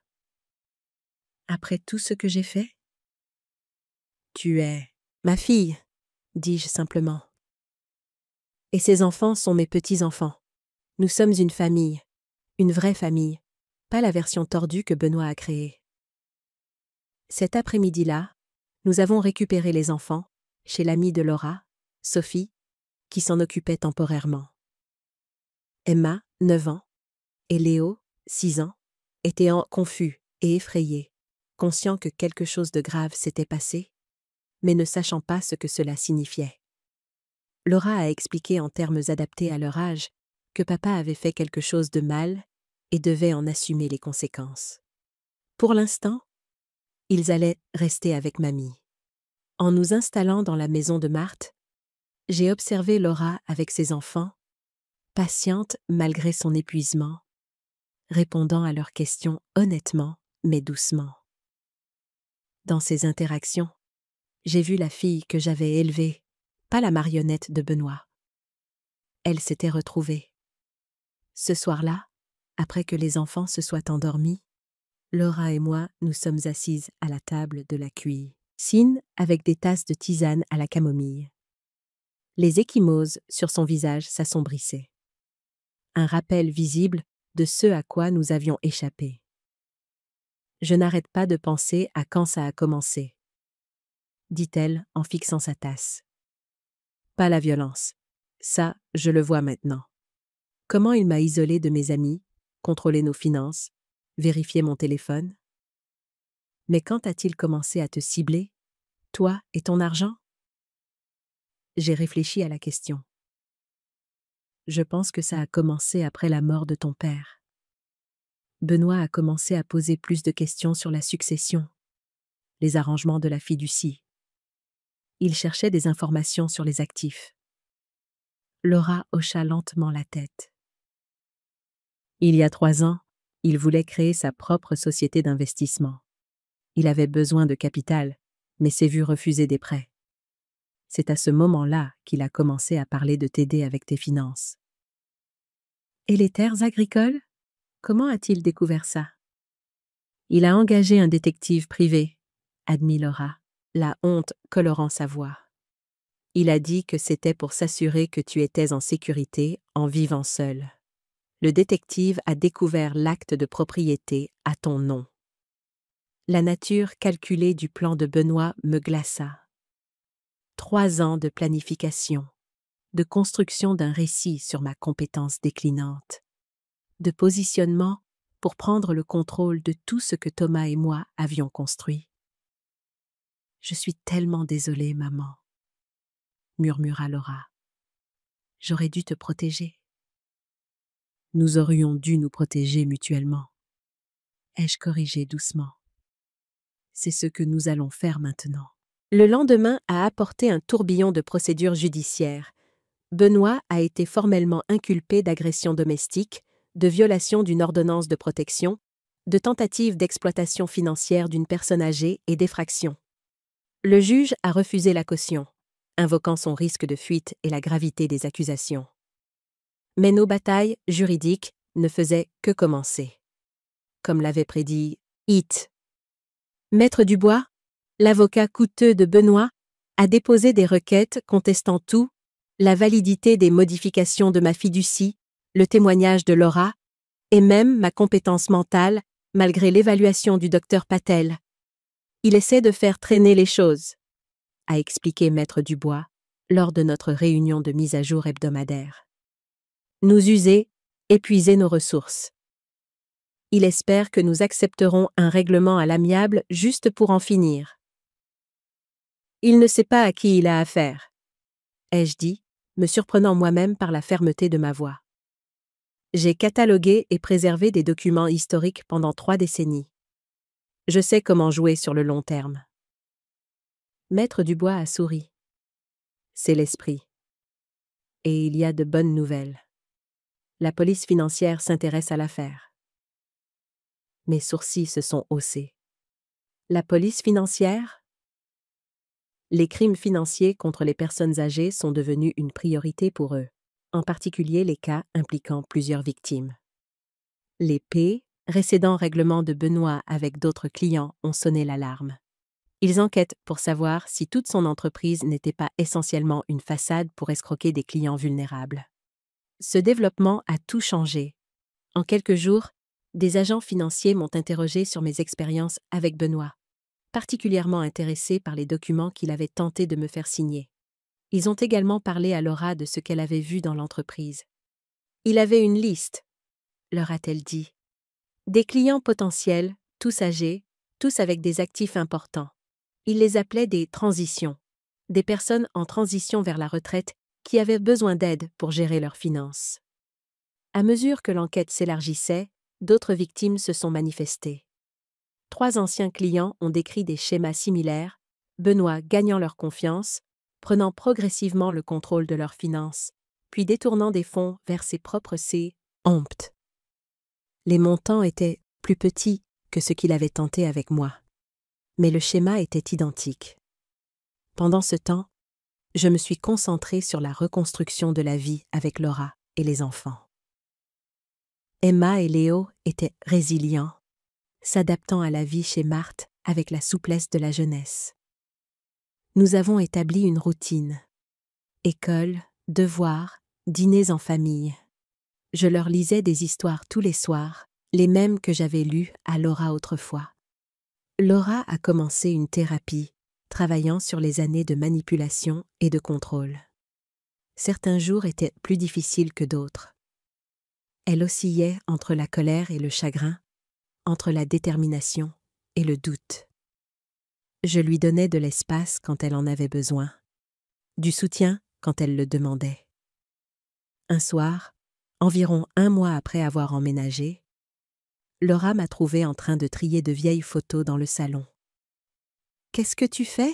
Après tout ce que j'ai fait ? » « Tu es ma fille, dis-je simplement. Et ces enfants sont mes petits-enfants. Nous sommes une famille, une vraie famille, pas la version tordue que Benoît a créée. Cet après-midi-là, nous avons récupéré les enfants chez l'amie de Laura, Sophie, qui s'en occupait temporairement. Emma, 9 ans, et Léo, 6 ans, étaient confus et effrayés, conscients que quelque chose de grave s'était passé, mais ne sachant pas ce que cela signifiait. Laura a expliqué en termes adaptés à leur âge que papa avait fait quelque chose de mal et devait en assumer les conséquences. Pour l'instant, ils allaient rester avec mamie. En nous installant dans la maison de Marthe, j'ai observé Laura avec ses enfants, patiente malgré son épuisement, répondant à leurs questions honnêtement mais doucement. Dans ces interactions, j'ai vu la fille que j'avais élevée, pas la marionnette de Benoît. Elle s'était retrouvée. Ce soir-là, après que les enfants se soient endormis, Laura et moi nous sommes assises à la table de la cuisine avec des tasses de tisane à la camomille. Les ecchymoses sur son visage s'assombrissaient. Un rappel visible de ce à quoi nous avions échappé. Je n'arrête pas de penser à quand ça a commencé, dit-elle en fixant sa tasse. Pas la violence. Ça, je le vois maintenant. Comment il m'a isolé de mes amis, contrôlé nos finances, vérifié mon téléphone. Mais quand a-t-il commencé à te cibler, toi et ton argent ? J'ai réfléchi à la question. Je pense que ça a commencé après la mort de ton père. Benoît a commencé à poser plus de questions sur la succession, les arrangements de la fiducie. Il cherchait des informations sur les actifs. Laura hocha lentement la tête. Il y a 3 ans, il voulait créer sa propre société d'investissement. Il avait besoin de capital, mais s'est vu refuser des prêts. C'est à ce moment-là qu'il a commencé à parler de t'aider avec tes finances. Et les terres agricoles? Comment a-t-il découvert ça? Il a engagé un détective privé, admit Laura, la honte colorant sa voix. Il a dit que c'était pour s'assurer que tu étais en sécurité en vivant seul. Le détective a découvert l'acte de propriété à ton nom. La nature calculée du plan de Benoît me glaça. 3 ans de planification, de construction d'un récit sur ma compétence déclinante, de positionnement pour prendre le contrôle de tout ce que Thomas et moi avions construit. Je suis tellement désolée, maman, murmura Laura. J'aurais dû te protéger. Nous aurions dû nous protéger mutuellement. Ai-je corrigé doucement? C'est ce que nous allons faire maintenant. Le lendemain a apporté un tourbillon de procédures judiciaires. Benoît a été formellement inculpé d'agression domestique, de violation d'une ordonnance de protection, de tentative d'exploitation financière d'une personne âgée et d'effraction. Le juge a refusé la caution, invoquant son risque de fuite et la gravité des accusations. Mais nos batailles juridiques ne faisaient que commencer. Comme l'avait prédit Hit. Maître Dubois, l'avocat coûteux de Benoît, a déposé des requêtes contestant tout, la validité des modifications de ma fiducie, le témoignage de Laura, et même ma compétence mentale, malgré l'évaluation du docteur Patel. Il essaie de faire traîner les choses, a expliqué Maître Dubois lors de notre réunion de mise à jour hebdomadaire. Nous user, épuiser nos ressources. Il espère que nous accepterons un règlement à l'amiable juste pour en finir. Il ne sait pas à qui il a affaire, ai-je dit, me surprenant moi-même par la fermeté de ma voix. J'ai catalogué et préservé des documents historiques pendant 3 décennies. Je sais comment jouer sur le long terme. Maître Dubois a souri. C'est l'esprit. Et il y a de bonnes nouvelles. La police financière s'intéresse à l'affaire. Mes sourcils se sont haussés. La police financière? Les crimes financiers contre les personnes âgées sont devenus une priorité pour eux, en particulier les cas impliquant plusieurs victimes. Les précédents règlements de Benoît avec d'autres clients ont sonné l'alarme. Ils enquêtent pour savoir si toute son entreprise n'était pas essentiellement une façade pour escroquer des clients vulnérables. Ce développement a tout changé. En quelques jours, des agents financiers m'ont interrogé sur mes expériences avec Benoît, particulièrement intéressés par les documents qu'il avait tenté de me faire signer. Ils ont également parlé à Laura de ce qu'elle avait vu dans l'entreprise. Il avait une liste, leur a-t-elle dit. Des clients potentiels, tous âgés, tous avec des actifs importants. Il les appelait des transitions, des personnes en transition vers la retraite qui avaient besoin d'aide pour gérer leurs finances. À mesure que l'enquête s'élargissait, d'autres victimes se sont manifestées. 3 anciens clients ont décrit des schémas similaires, Benoît gagnant leur confiance, prenant progressivement le contrôle de leurs finances, puis détournant des fonds vers ses propres comptes. Les montants étaient plus petits que ce qu'il avait tenté avec moi, mais le schéma était identique. Pendant ce temps, je me suis concentrée sur la reconstruction de la vie avec Laura et les enfants. Emma et Léo étaient résilients, s'adaptant à la vie chez Marthe avec la souplesse de la jeunesse. Nous avons établi une routine. École, devoirs, dîners en famille. Je leur lisais des histoires tous les soirs, les mêmes que j'avais lues à Laura autrefois. Laura a commencé une thérapie, travaillant sur les années de manipulation et de contrôle. Certains jours étaient plus difficiles que d'autres. Elle oscillait entre la colère et le chagrin, entre la détermination et le doute. Je lui donnais de l'espace quand elle en avait besoin, du soutien quand elle le demandait. Un soir, environ 1 mois après avoir emménagé, Laura m'a trouvé en train de trier de vieilles photos dans le salon. « Qu'est-ce que tu fais ?»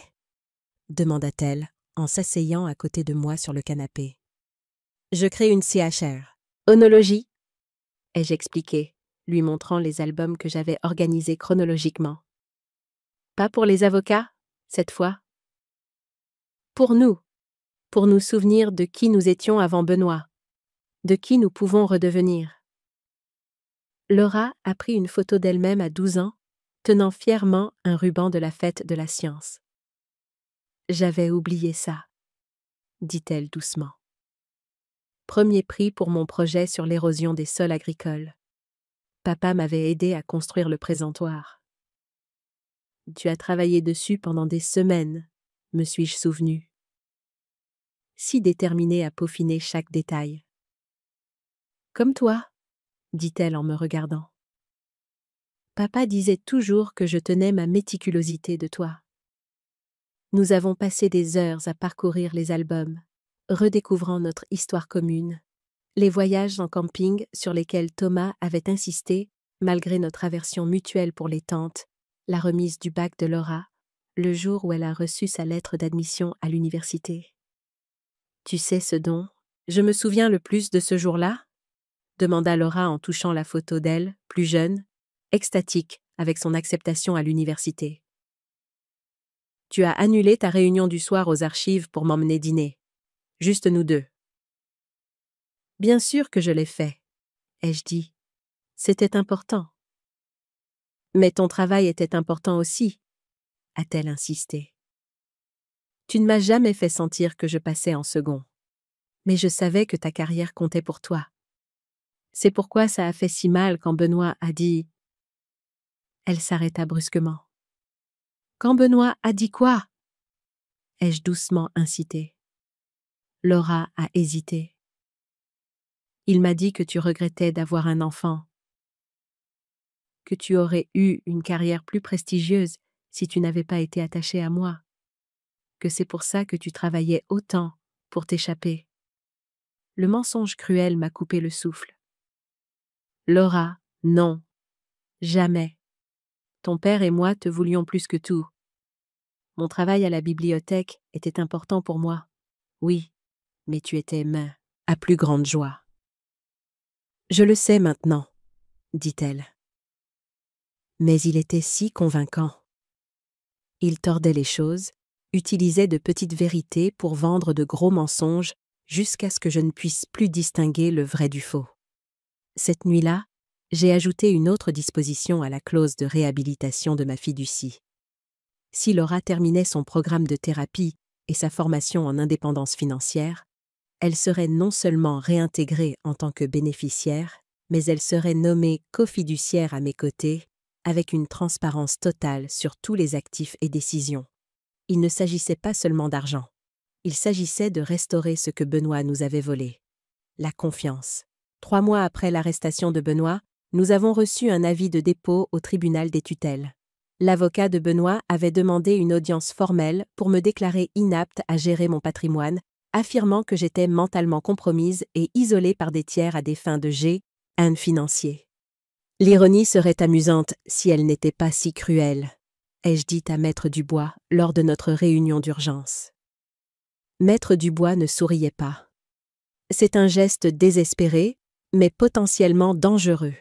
demanda-t-elle en s'asseyant à côté de moi sur le canapé. « Je crée une CHR. Onologie » ai-je expliqué, lui montrant les albums que j'avais organisés chronologiquement. Pas pour les avocats, cette fois. Pour nous souvenir de qui nous étions avant Benoît, de qui nous pouvons redevenir. Laura a pris une photo d'elle-même à 12 ans, tenant fièrement un ruban de la fête de la science. « J'avais oublié ça, » dit-elle doucement. Premier prix pour mon projet sur l'érosion des sols agricoles. Papa m'avait aidé à construire le présentoir. Tu as travaillé dessus pendant des semaines, me suis-je souvenu. Si déterminée à peaufiner chaque détail. Comme toi, dit-elle en me regardant. Papa disait toujours que je tenais ma méticulosité de toi. Nous avons passé des heures à parcourir les albums, redécouvrant notre histoire commune, les voyages en camping sur lesquels Thomas avait insisté, malgré notre aversion mutuelle pour les tentes, la remise du bac de Laura, le jour où elle a reçu sa lettre d'admission à l'université. Tu sais ce dont je me souviens le plus de ce jour-là ? Demanda Laura en touchant la photo d'elle, plus jeune, extatique avec son acceptation à l'université. Tu as annulé ta réunion du soir aux archives pour m'emmener dîner. Juste nous deux. Bien sûr que je l'ai fait, ai-je dit. C'était important. Mais ton travail était important aussi, a-t-elle insisté. Tu ne m'as jamais fait sentir que je passais en second. Mais je savais que ta carrière comptait pour toi. C'est pourquoi ça a fait si mal quand Benoît a dit... Elle s'arrêta brusquement. Quand Benoît a dit quoi ? Ai-je doucement incité. Laura a hésité. Il m'a dit que tu regrettais d'avoir un enfant, que tu aurais eu une carrière plus prestigieuse si tu n'avais pas été attachée à moi, que c'est pour ça que tu travaillais autant pour t'échapper. Le mensonge cruel m'a coupé le souffle. Laura, non, jamais. Ton père et moi te voulions plus que tout. Mon travail à la bibliothèque était important pour moi. Oui, mais tu étais ma plus grande joie. Je le sais maintenant, dit-elle. Mais il était si convaincant. Il tordait les choses, utilisait de petites vérités pour vendre de gros mensonges jusqu'à ce que je ne puisse plus distinguer le vrai du faux. Cette nuit-là, j'ai ajouté une autre disposition à la clause de réhabilitation de ma fiducie. Si Laura terminait son programme de thérapie et sa formation en indépendance financière, elle serait non seulement réintégrée en tant que bénéficiaire, mais elle serait nommée cofiduciaire à mes côtés, avec une transparence totale sur tous les actifs et décisions. Il ne s'agissait pas seulement d'argent. Il s'agissait de restaurer ce que Benoît nous avait volé. La confiance. 3 mois après l'arrestation de Benoît, nous avons reçu un avis de dépôt au tribunal des tutelles. L'avocat de Benoît avait demandé une audience formelle pour me déclarer inapte à gérer mon patrimoine, affirmant que j'étais mentalement compromise et isolée par des tiers à des fins de financier. L'ironie serait amusante si elle n'était pas si cruelle, ai-je dit à Maître Dubois lors de notre réunion d'urgence. Maître Dubois ne souriait pas. C'est un geste désespéré, mais potentiellement dangereux.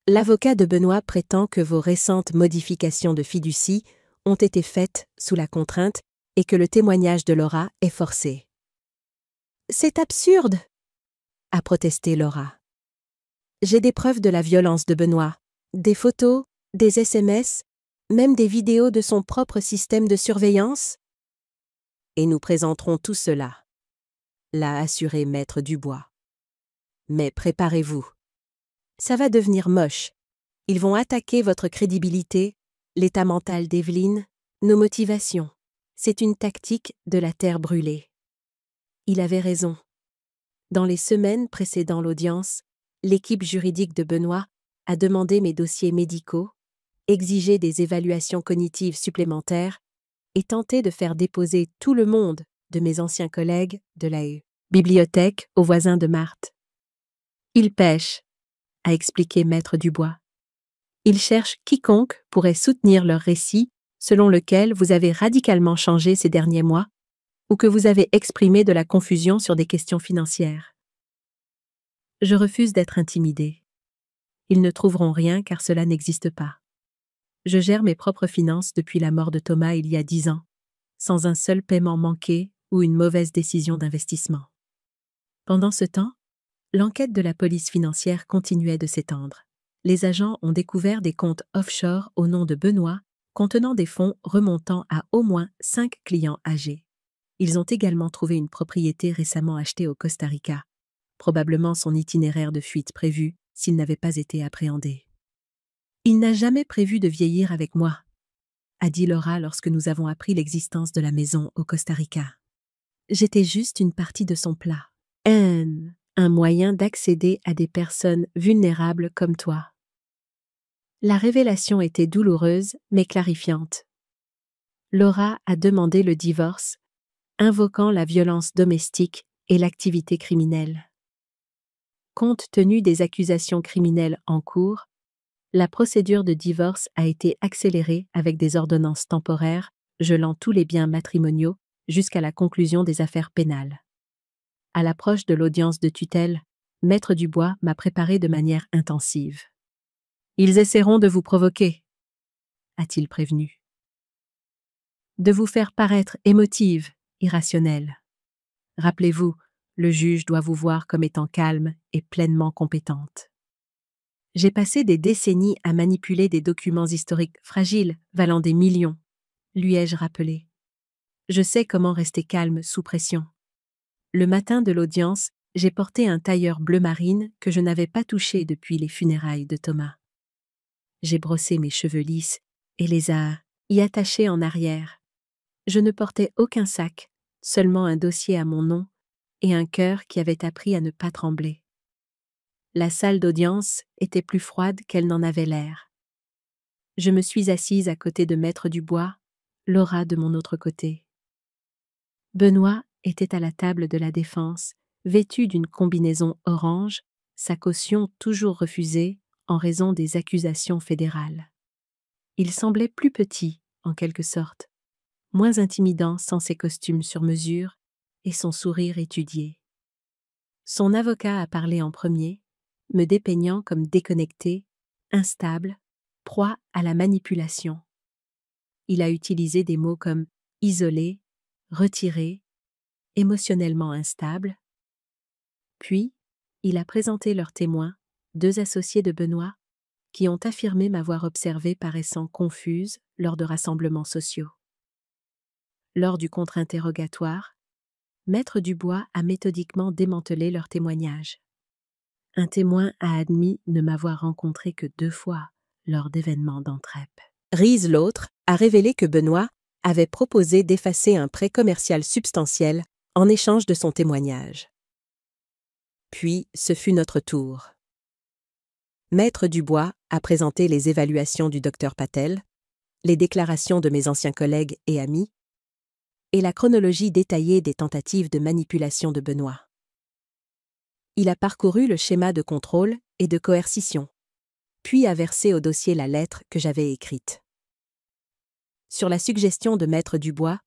L'avocat de Benoît prétend que vos récentes modifications de fiducie ont été faites sous la contrainte et que le témoignage de Laura est forcé. C'est absurde, a protesté Laura. J'ai des preuves de la violence de Benoît, des photos, des SMS, même des vidéos de son propre système de surveillance. Et nous présenterons tout cela, l'a assuré Maître Dubois. Mais préparez-vous. Ça va devenir moche. Ils vont attaquer votre crédibilité, l'état mental d'Evelyne, nos motivations. C'est une tactique de la terre brûlée. Il avait raison. Dans les semaines précédant l'audience, l'équipe juridique de Benoît a demandé mes dossiers médicaux, exigé des évaluations cognitives supplémentaires et tenté de faire déposer tout le monde de mes anciens collègues de la bibliothèque aux voisins de Marthe. Ils pêchent, a expliqué Maître Dubois. Ils cherchent quiconque pourrait soutenir leur récit selon lequel vous avez radicalement changé ces derniers mois ou que vous avez exprimé de la confusion sur des questions financières. Je refuse d'être intimidée. Ils ne trouveront rien car cela n'existe pas. Je gère mes propres finances depuis la mort de Thomas il y a 10 ans, sans un seul paiement manqué ou une mauvaise décision d'investissement. Pendant ce temps, L'enquête de la police financière continuait de s'étendre. Les agents ont découvert des comptes offshore au nom de Benoît, contenant des fonds remontant à au moins 5 clients âgés. Ils ont également trouvé une propriété récemment achetée au Costa Rica, probablement son itinéraire de fuite prévu s'il n'avait pas été appréhendé. Il n'a jamais prévu de vieillir avec moi, a dit Laura lorsque nous avons appris l'existence de la maison au Costa Rica. J'étais juste une partie de son plat. Un moyen d'accéder à des personnes vulnérables comme toi. La révélation était douloureuse mais clarifiante. Laura a demandé le divorce, invoquant la violence domestique et l'activité criminelle. Compte tenu des accusations criminelles en cours, la procédure de divorce a été accélérée avec des ordonnances temporaires gelant tous les biens matrimoniaux jusqu'à la conclusion des affaires pénales. À l'approche de l'audience de tutelle, Maître Dubois m'a préparé de manière intensive. « Ils essaieront de vous provoquer », a-t-il prévenu. « De vous faire paraître émotive, irrationnelle. Rappelez-vous, le juge doit vous voir comme étant calme et pleinement compétente. J'ai passé des décennies à manipuler des documents historiques fragiles valant des millions, lui ai-je rappelé. Je sais comment rester calme sous pression. Le matin de l'audience, j'ai porté un tailleur bleu marine que je n'avais pas touché depuis les funérailles de Thomas. J'ai brossé mes cheveux lisses et les y attachés en arrière. Je ne portais aucun sac, seulement un dossier à mon nom et un cœur qui avait appris à ne pas trembler. La salle d'audience était plus froide qu'elle n'en avait l'air. Je me suis assise à côté de Maître Dubois, Laura de mon autre côté. Benoît était à la table de la défense, vêtu d'une combinaison orange, sa caution toujours refusée en raison des accusations fédérales. Il semblait plus petit, en quelque sorte, moins intimidant sans ses costumes sur mesure et son sourire étudié. Son avocat a parlé en premier, me dépeignant comme déconnecté, instable, proie à la manipulation. Il a utilisé des mots comme isolé, retiré, émotionnellement instable. Puis, il a présenté leurs témoins, 2 associés de Benoît, qui ont affirmé m'avoir observé paraissant confuse lors de rassemblements sociaux. Lors du contre-interrogatoire, Maître Dubois a méthodiquement démantelé leurs témoignages. Un témoin a admis ne m'avoir rencontré que 2 fois lors d'événements d'Entrep. Rise l'autre a révélé que Benoît avait proposé d'effacer un prêt commercial substantiel en échange de son témoignage. Puis, ce fut notre tour. Maître Dubois a présenté les évaluations du docteur Patel, les déclarations de mes anciens collègues et amis, et la chronologie détaillée des tentatives de manipulation de Benoît. Il a parcouru le schéma de contrôle et de coercition, puis a versé au dossier la lettre que j'avais écrite. Sur la suggestion de Maître Dubois,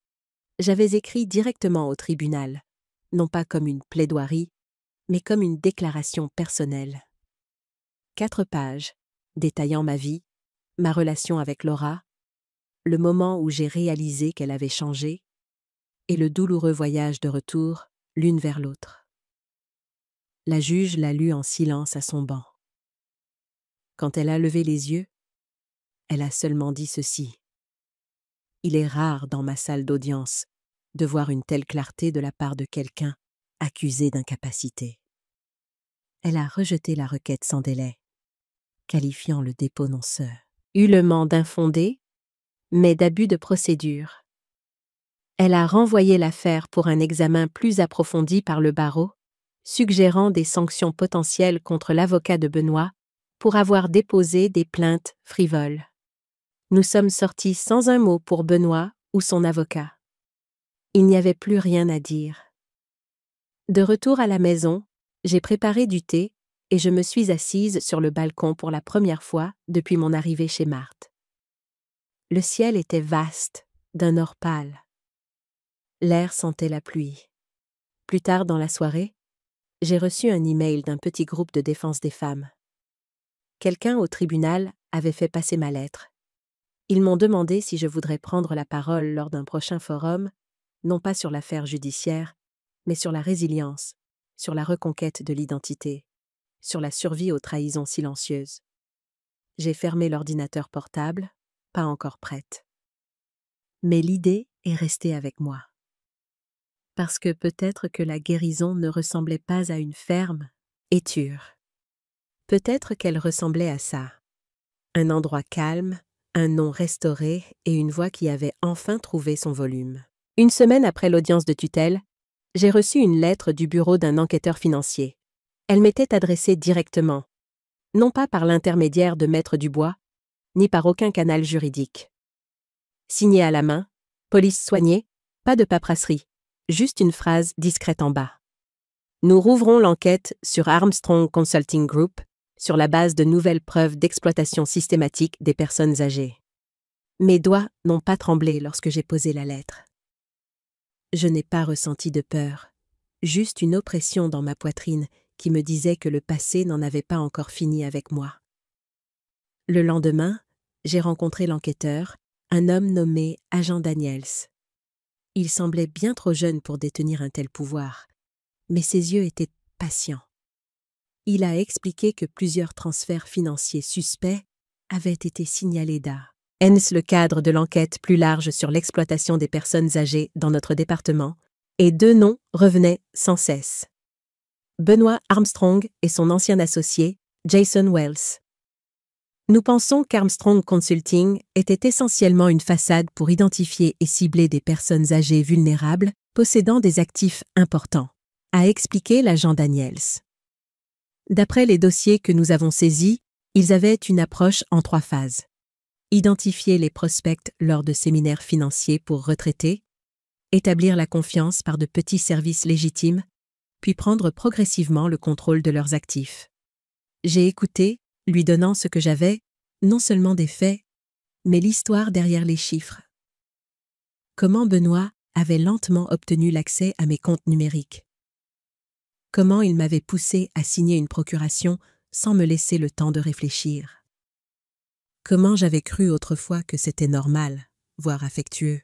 j'avais écrit directement au tribunal, non pas comme une plaidoirie, mais comme une déclaration personnelle. 4 pages, détaillant ma vie, ma relation avec Laura, le moment où j'ai réalisé qu'elle avait changé, et le douloureux voyage de retour, l'une vers l'autre. La juge l'a lu en silence à son banc. Quand elle a levé les yeux, elle a seulement dit ceci. Il est rare dans ma salle d'audience de voir une telle clarté de la part de quelqu'un accusé d'incapacité. Elle a rejeté la requête sans délai, qualifiant le dépôt non-ceur. Hurlement d'infondé, mais d'abus de procédure. Elle a renvoyé l'affaire pour un examen plus approfondi par le barreau, suggérant des sanctions potentielles contre l'avocat de Benoît pour avoir déposé des plaintes frivoles. Nous sommes sortis sans un mot pour Benoît ou son avocat. Il n'y avait plus rien à dire. De retour à la maison, j'ai préparé du thé et je me suis assise sur le balcon pour la première fois depuis mon arrivée chez Marthe. Le ciel était vaste, d'un or pâle. L'air sentait la pluie. Plus tard dans la soirée, j'ai reçu un email d'un petit groupe de défense des femmes. Quelqu'un au tribunal avait fait passer ma lettre. Ils m'ont demandé si je voudrais prendre la parole lors d'un prochain forum, non pas sur l'affaire judiciaire, mais sur la résilience, sur la reconquête de l'identité, sur la survie aux trahisons silencieuses. J'ai fermé l'ordinateur portable, pas encore prête. Mais l'idée est restée avec moi. Parce que peut-être que la guérison ne ressemblait pas à une ferme éture. Peut-être qu'elle ressemblait à ça. Un endroit calme, un nom restauré et une voix qui avait enfin trouvé son volume. Une semaine après l'audience de tutelle, j'ai reçu une lettre du bureau d'un enquêteur financier. Elle m'était adressée directement, non pas par l'intermédiaire de Maître Dubois, ni par aucun canal juridique. Signée à la main, police soignée, pas de paperasserie, juste une phrase discrète en bas. Nous rouvrons l'enquête sur Armstrong Consulting Group sur la base de nouvelles preuves d'exploitation systématique des personnes âgées. Mes doigts n'ont pas tremblé lorsque j'ai posé la lettre. Je n'ai pas ressenti de peur, juste une oppression dans ma poitrine qui me disait que le passé n'en avait pas encore fini avec moi. Le lendemain, j'ai rencontré l'enquêteur, un homme nommé Agent Daniels. Il semblait bien trop jeune pour détenir un tel pouvoir, mais ses yeux étaient patients. Il a expliqué que plusieurs transferts financiers suspects avaient été signalés le cadre de l'enquête plus large sur l'exploitation des personnes âgées dans notre département, et 2 noms revenaient sans cesse. Benoît Armstrong et son ancien associé, Jason Wells. Nous pensons qu'Armstrong Consulting était essentiellement une façade pour identifier et cibler des personnes âgées vulnérables possédant des actifs importants, a expliqué l'agent Daniels. D'après les dossiers que nous avons saisis, ils avaient une approche en 3 phases. Identifier les prospects lors de séminaires financiers pour retraités, établir la confiance par de petits services légitimes, puis prendre progressivement le contrôle de leurs actifs. J'ai écouté, lui donnant ce que j'avais, non seulement des faits, mais l'histoire derrière les chiffres. Comment Benoît avait lentement obtenu l'accès à mes comptes numériques. Comment il m'avait poussé à signer une procuration sans me laisser le temps de réfléchir. Comment j'avais cru autrefois que c'était normal, voire affectueux.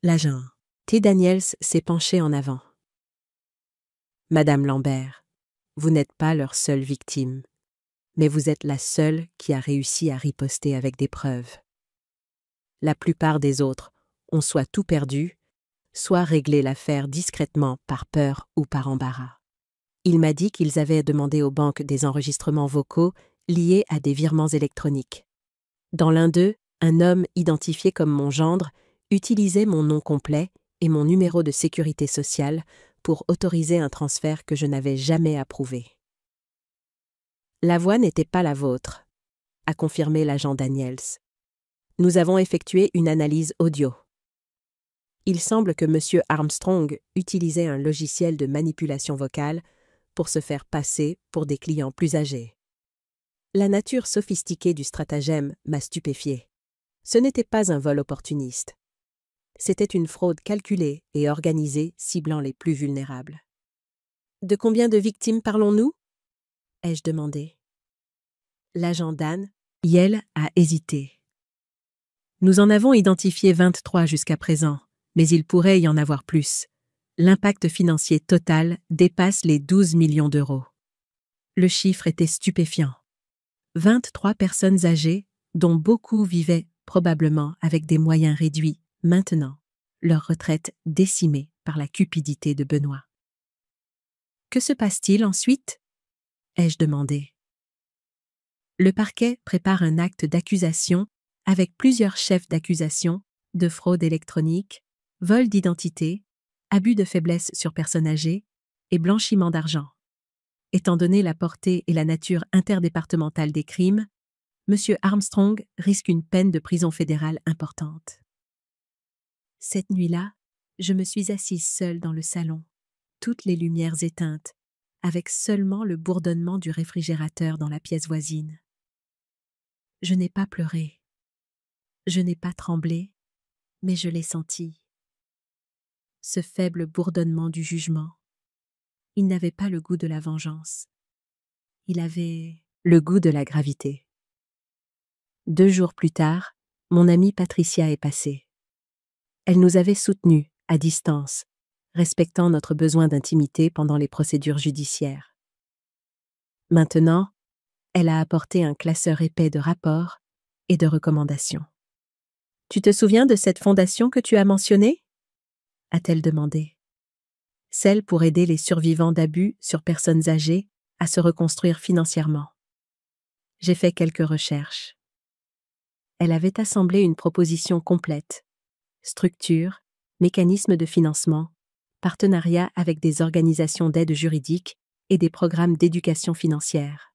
L'agent T. Daniels s'est penché en avant. Madame Lambert, vous n'êtes pas leur seule victime, mais vous êtes la seule qui a réussi à riposter avec des preuves. La plupart des autres ont soit tout perdu, soit réglé l'affaire discrètement par peur ou par embarras. Il m'a dit qu'ils avaient demandé aux banques des enregistrements vocaux liés à des virements électroniques. Dans l'un d'eux, un homme identifié comme mon gendre utilisait mon nom complet et mon numéro de sécurité sociale pour autoriser un transfert que je n'avais jamais approuvé. La voix n'était pas la vôtre, a confirmé l'agent Daniels. Nous avons effectué une analyse audio. Il semble que M. Armstrong utilisait un logiciel de manipulation vocale pour se faire passer pour des clients plus âgés. La nature sophistiquée du stratagème m'a stupéfié. Ce n'était pas un vol opportuniste. C'était une fraude calculée et organisée ciblant les plus vulnérables. De combien de victimes parlons-nous ? Ai-je demandé. L'agent Dan, Yel, a hésité. Nous en avons identifié 23 jusqu'à présent, mais il pourrait y en avoir plus. L'impact financier total dépasse les 12 millions d'euros. Le chiffre était stupéfiant. 23 personnes âgées, dont beaucoup vivaient probablement avec des moyens réduits, maintenant, leur retraite décimée par la cupidité de Benoît. Que se passe-t-il ensuite ? Ai-je demandé. Le parquet prépare un acte d'accusation avec plusieurs chefs d'accusation de fraude électronique, vol d'identité, abus de faiblesse sur personnes âgées et blanchiment d'argent. Étant donné la portée et la nature interdépartementale des crimes, M. Armstrong risque une peine de prison fédérale importante. Cette nuit-là, je me suis assise seule dans le salon, toutes les lumières éteintes, avec seulement le bourdonnement du réfrigérateur dans la pièce voisine. Je n'ai pas pleuré. Je n'ai pas tremblé, mais je l'ai senti. Ce faible bourdonnement du jugement. Il n'avait pas le goût de la vengeance. Il avait le goût de la gravité. 2 jours plus tard, mon amie Patricia est passée. Elle nous avait soutenus, à distance, respectant notre besoin d'intimité pendant les procédures judiciaires. Maintenant, elle a apporté un classeur épais de rapports et de recommandations. « Tu te souviens de cette fondation que tu as mentionnée ?» a-t-elle demandé. « Celle pour aider les survivants d'abus sur personnes âgées à se reconstruire financièrement. » J'ai fait quelques recherches. Elle avait assemblé une proposition complète. Structure, mécanismes de financement, partenariat avec des organisations d'aide juridique et des programmes d'éducation financière.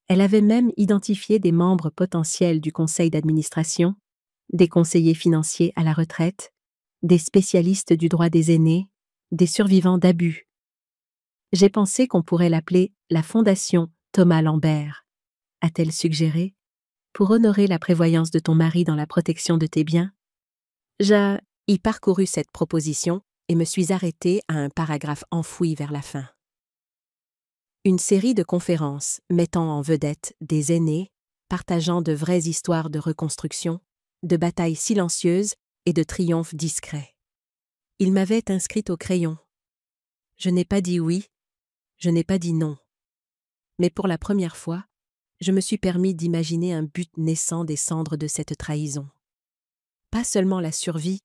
Elle avait même identifié des membres potentiels du conseil d'administration, des conseillers financiers à la retraite, des spécialistes du droit des aînés, des survivants d'abus. J'ai pensé qu'on pourrait l'appeler la Fondation Thomas Lambert, a-t-elle suggéré, pour honorer la prévoyance de ton mari dans la protection de tes biens. J'ai parcouru cette proposition et me suis arrêtée à un paragraphe enfoui vers la fin. Une série de conférences mettant en vedette des aînés, partageant de vraies histoires de reconstruction, de batailles silencieuses et de triomphes discrets. Il m'avait inscrite au crayon. Je n'ai pas dit oui, je n'ai pas dit non. Mais pour la première fois, je me suis permis d'imaginer un but naissant des cendres de cette trahison. Pas seulement la survie,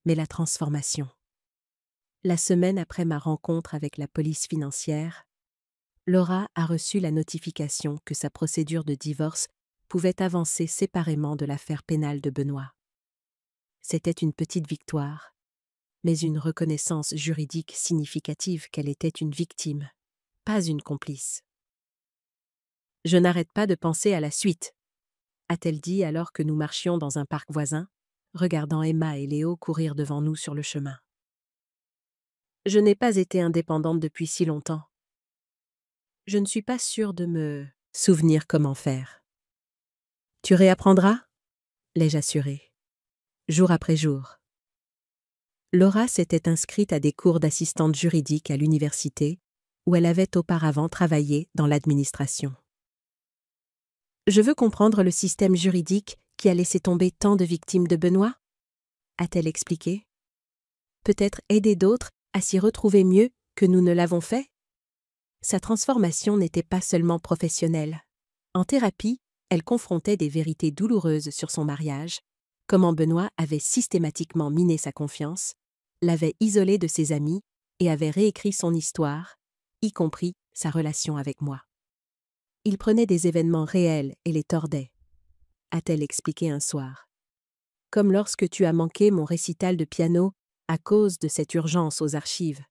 mais la transformation. La semaine après ma rencontre avec la police financière, Laura a reçu la notification que sa procédure de divorce pouvait avancer séparément de l'affaire pénale de Benoît. C'était une petite victoire, mais une reconnaissance juridique significative qu'elle était une victime, pas une complice. « Je n'arrête pas de penser à la suite », a-t-elle dit alors que nous marchions dans un parc voisin, regardant Emma et Léo courir devant nous sur le chemin. « Je n'ai pas été indépendante depuis si longtemps. Je ne suis pas sûre de me souvenir comment faire. »« Tu réapprendras ?» l'ai-je assuré. Jour après jour. Laura s'était inscrite à des cours d'assistante juridique à l'université, où elle avait auparavant travaillé dans l'administration. « Je veux comprendre le système juridique qui a laissé tomber tant de victimes de Benoît ?» a-t-elle expliqué. « Peut-être aider d'autres à s'y retrouver mieux que nous ne l'avons fait ?» Sa transformation n'était pas seulement professionnelle. En thérapie, elle confrontait des vérités douloureuses sur son mariage, comment Benoît avait systématiquement miné sa confiance, l'avait isolé de ses amis et avait réécrit son histoire, y compris sa relation avec moi. Il prenait des événements réels et les tordait, a-t-elle expliqué un soir. Comme lorsque tu as manqué mon récital de piano à cause de cette urgence aux archives.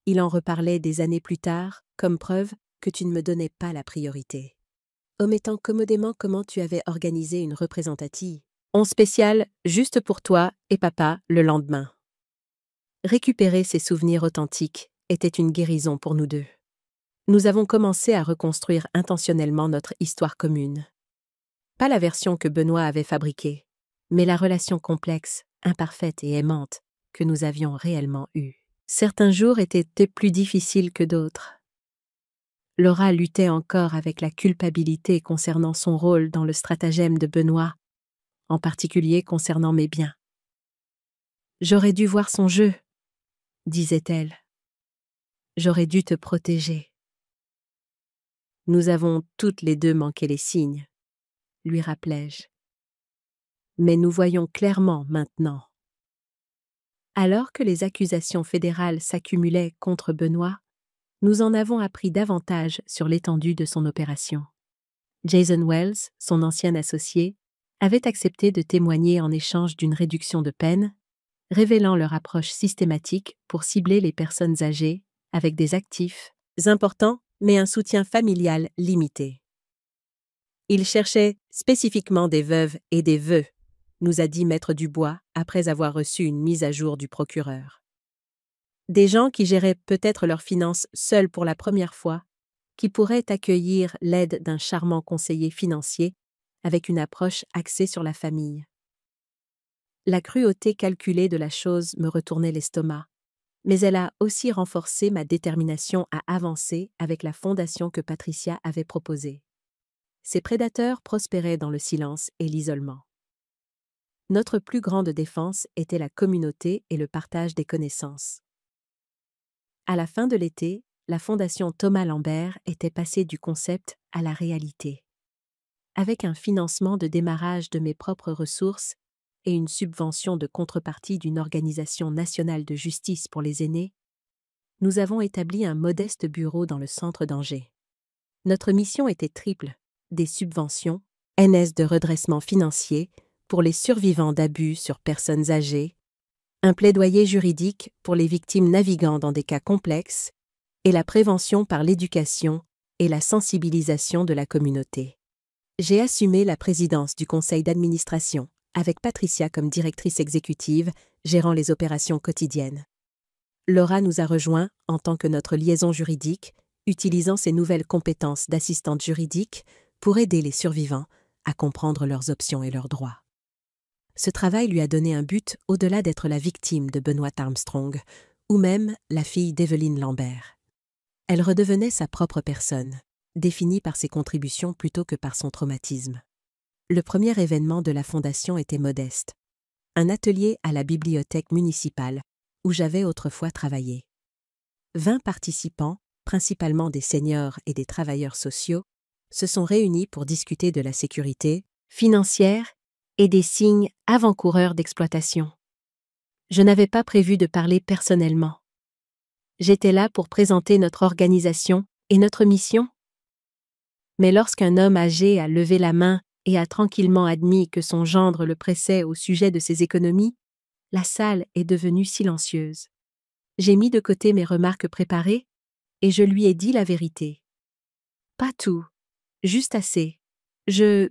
Il en reparlait des années plus tard, comme preuve que tu ne me donnais pas la priorité. Omettant commodément comment tu avais organisé une représentative spéciale juste pour toi et papa le lendemain. Récupérer ces souvenirs authentiques était une guérison pour nous deux. Nous avons commencé à reconstruire intentionnellement notre histoire commune. Pas la version que Benoît avait fabriquée, mais la relation complexe, imparfaite et aimante que nous avions réellement eue. Certains jours étaient plus difficiles que d'autres. Laura luttait encore avec la culpabilité concernant son rôle dans le stratagème de Benoît, en particulier concernant mes biens. « J'aurais dû voir son jeu, » disait-elle. « J'aurais dû te protéger. » Nous avons toutes les deux manqué les signes, lui rappelai-je. Mais nous voyons clairement maintenant. Alors que les accusations fédérales s'accumulaient contre Benoît, nous en avons appris davantage sur l'étendue de son opération. Jason Wells, son ancien associé, avait accepté de témoigner en échange d'une réduction de peine, révélant leur approche systématique pour cibler les personnes âgées avec des actifs importants mais un soutien familial limité. Il cherchait spécifiquement des veuves et des veufs, nous a dit Maître Dubois après avoir reçu une mise à jour du procureur. Des gens qui géraient peut-être leurs finances seuls pour la première fois, qui pourraient accueillir l'aide d'un charmant conseiller financier avec une approche axée sur la famille. La cruauté calculée de la chose me retournait l'estomac, mais elle a aussi renforcé ma détermination à avancer avec la fondation que Patricia avait proposée. Ces prédateurs prospéraient dans le silence et l'isolement. Notre plus grande défense était la communauté et le partage des connaissances. À la fin de l'été, la Fondation Thomas Lambert était passée du concept à la réalité. Avec un financement de démarrage de mes propres ressources et une subvention de contrepartie d'une organisation nationale de justice pour les aînés, nous avons établi un modeste bureau dans le centre d'Angers. Notre mission était triple: des subventions, NS de redressement financier pour les survivants d'abus sur personnes âgées, un plaidoyer juridique pour les victimes naviguant dans des cas complexes, et la prévention par l'éducation et la sensibilisation de la communauté. J'ai assumé la présidence du conseil d'administration, avec Patricia comme directrice exécutive, gérant les opérations quotidiennes. Laura nous a rejoints en tant que notre liaison juridique, utilisant ses nouvelles compétences d'assistante juridique pour aider les survivants à comprendre leurs options et leurs droits. Ce travail lui a donné un but au-delà d'être la victime de Benoît Armstrong, ou même la fille d'Evelyne Lambert. Elle redevenait sa propre personne, définie par ses contributions plutôt que par son traumatisme. Le premier événement de la Fondation était modeste. Un atelier à la bibliothèque municipale, où j'avais autrefois travaillé. 20 participants, principalement des seniors et des travailleurs sociaux, se sont réunis pour discuter de la sécurité financière et des signes avant-coureurs d'exploitation. Je n'avais pas prévu de parler personnellement. J'étais là pour présenter notre organisation et notre mission. Mais lorsqu'un homme âgé a levé la main et a tranquillement admis que son gendre le pressait au sujet de ses économies, la salle est devenue silencieuse. J'ai mis de côté mes remarques préparées et je lui ai dit la vérité. Pas tout, juste assez. Je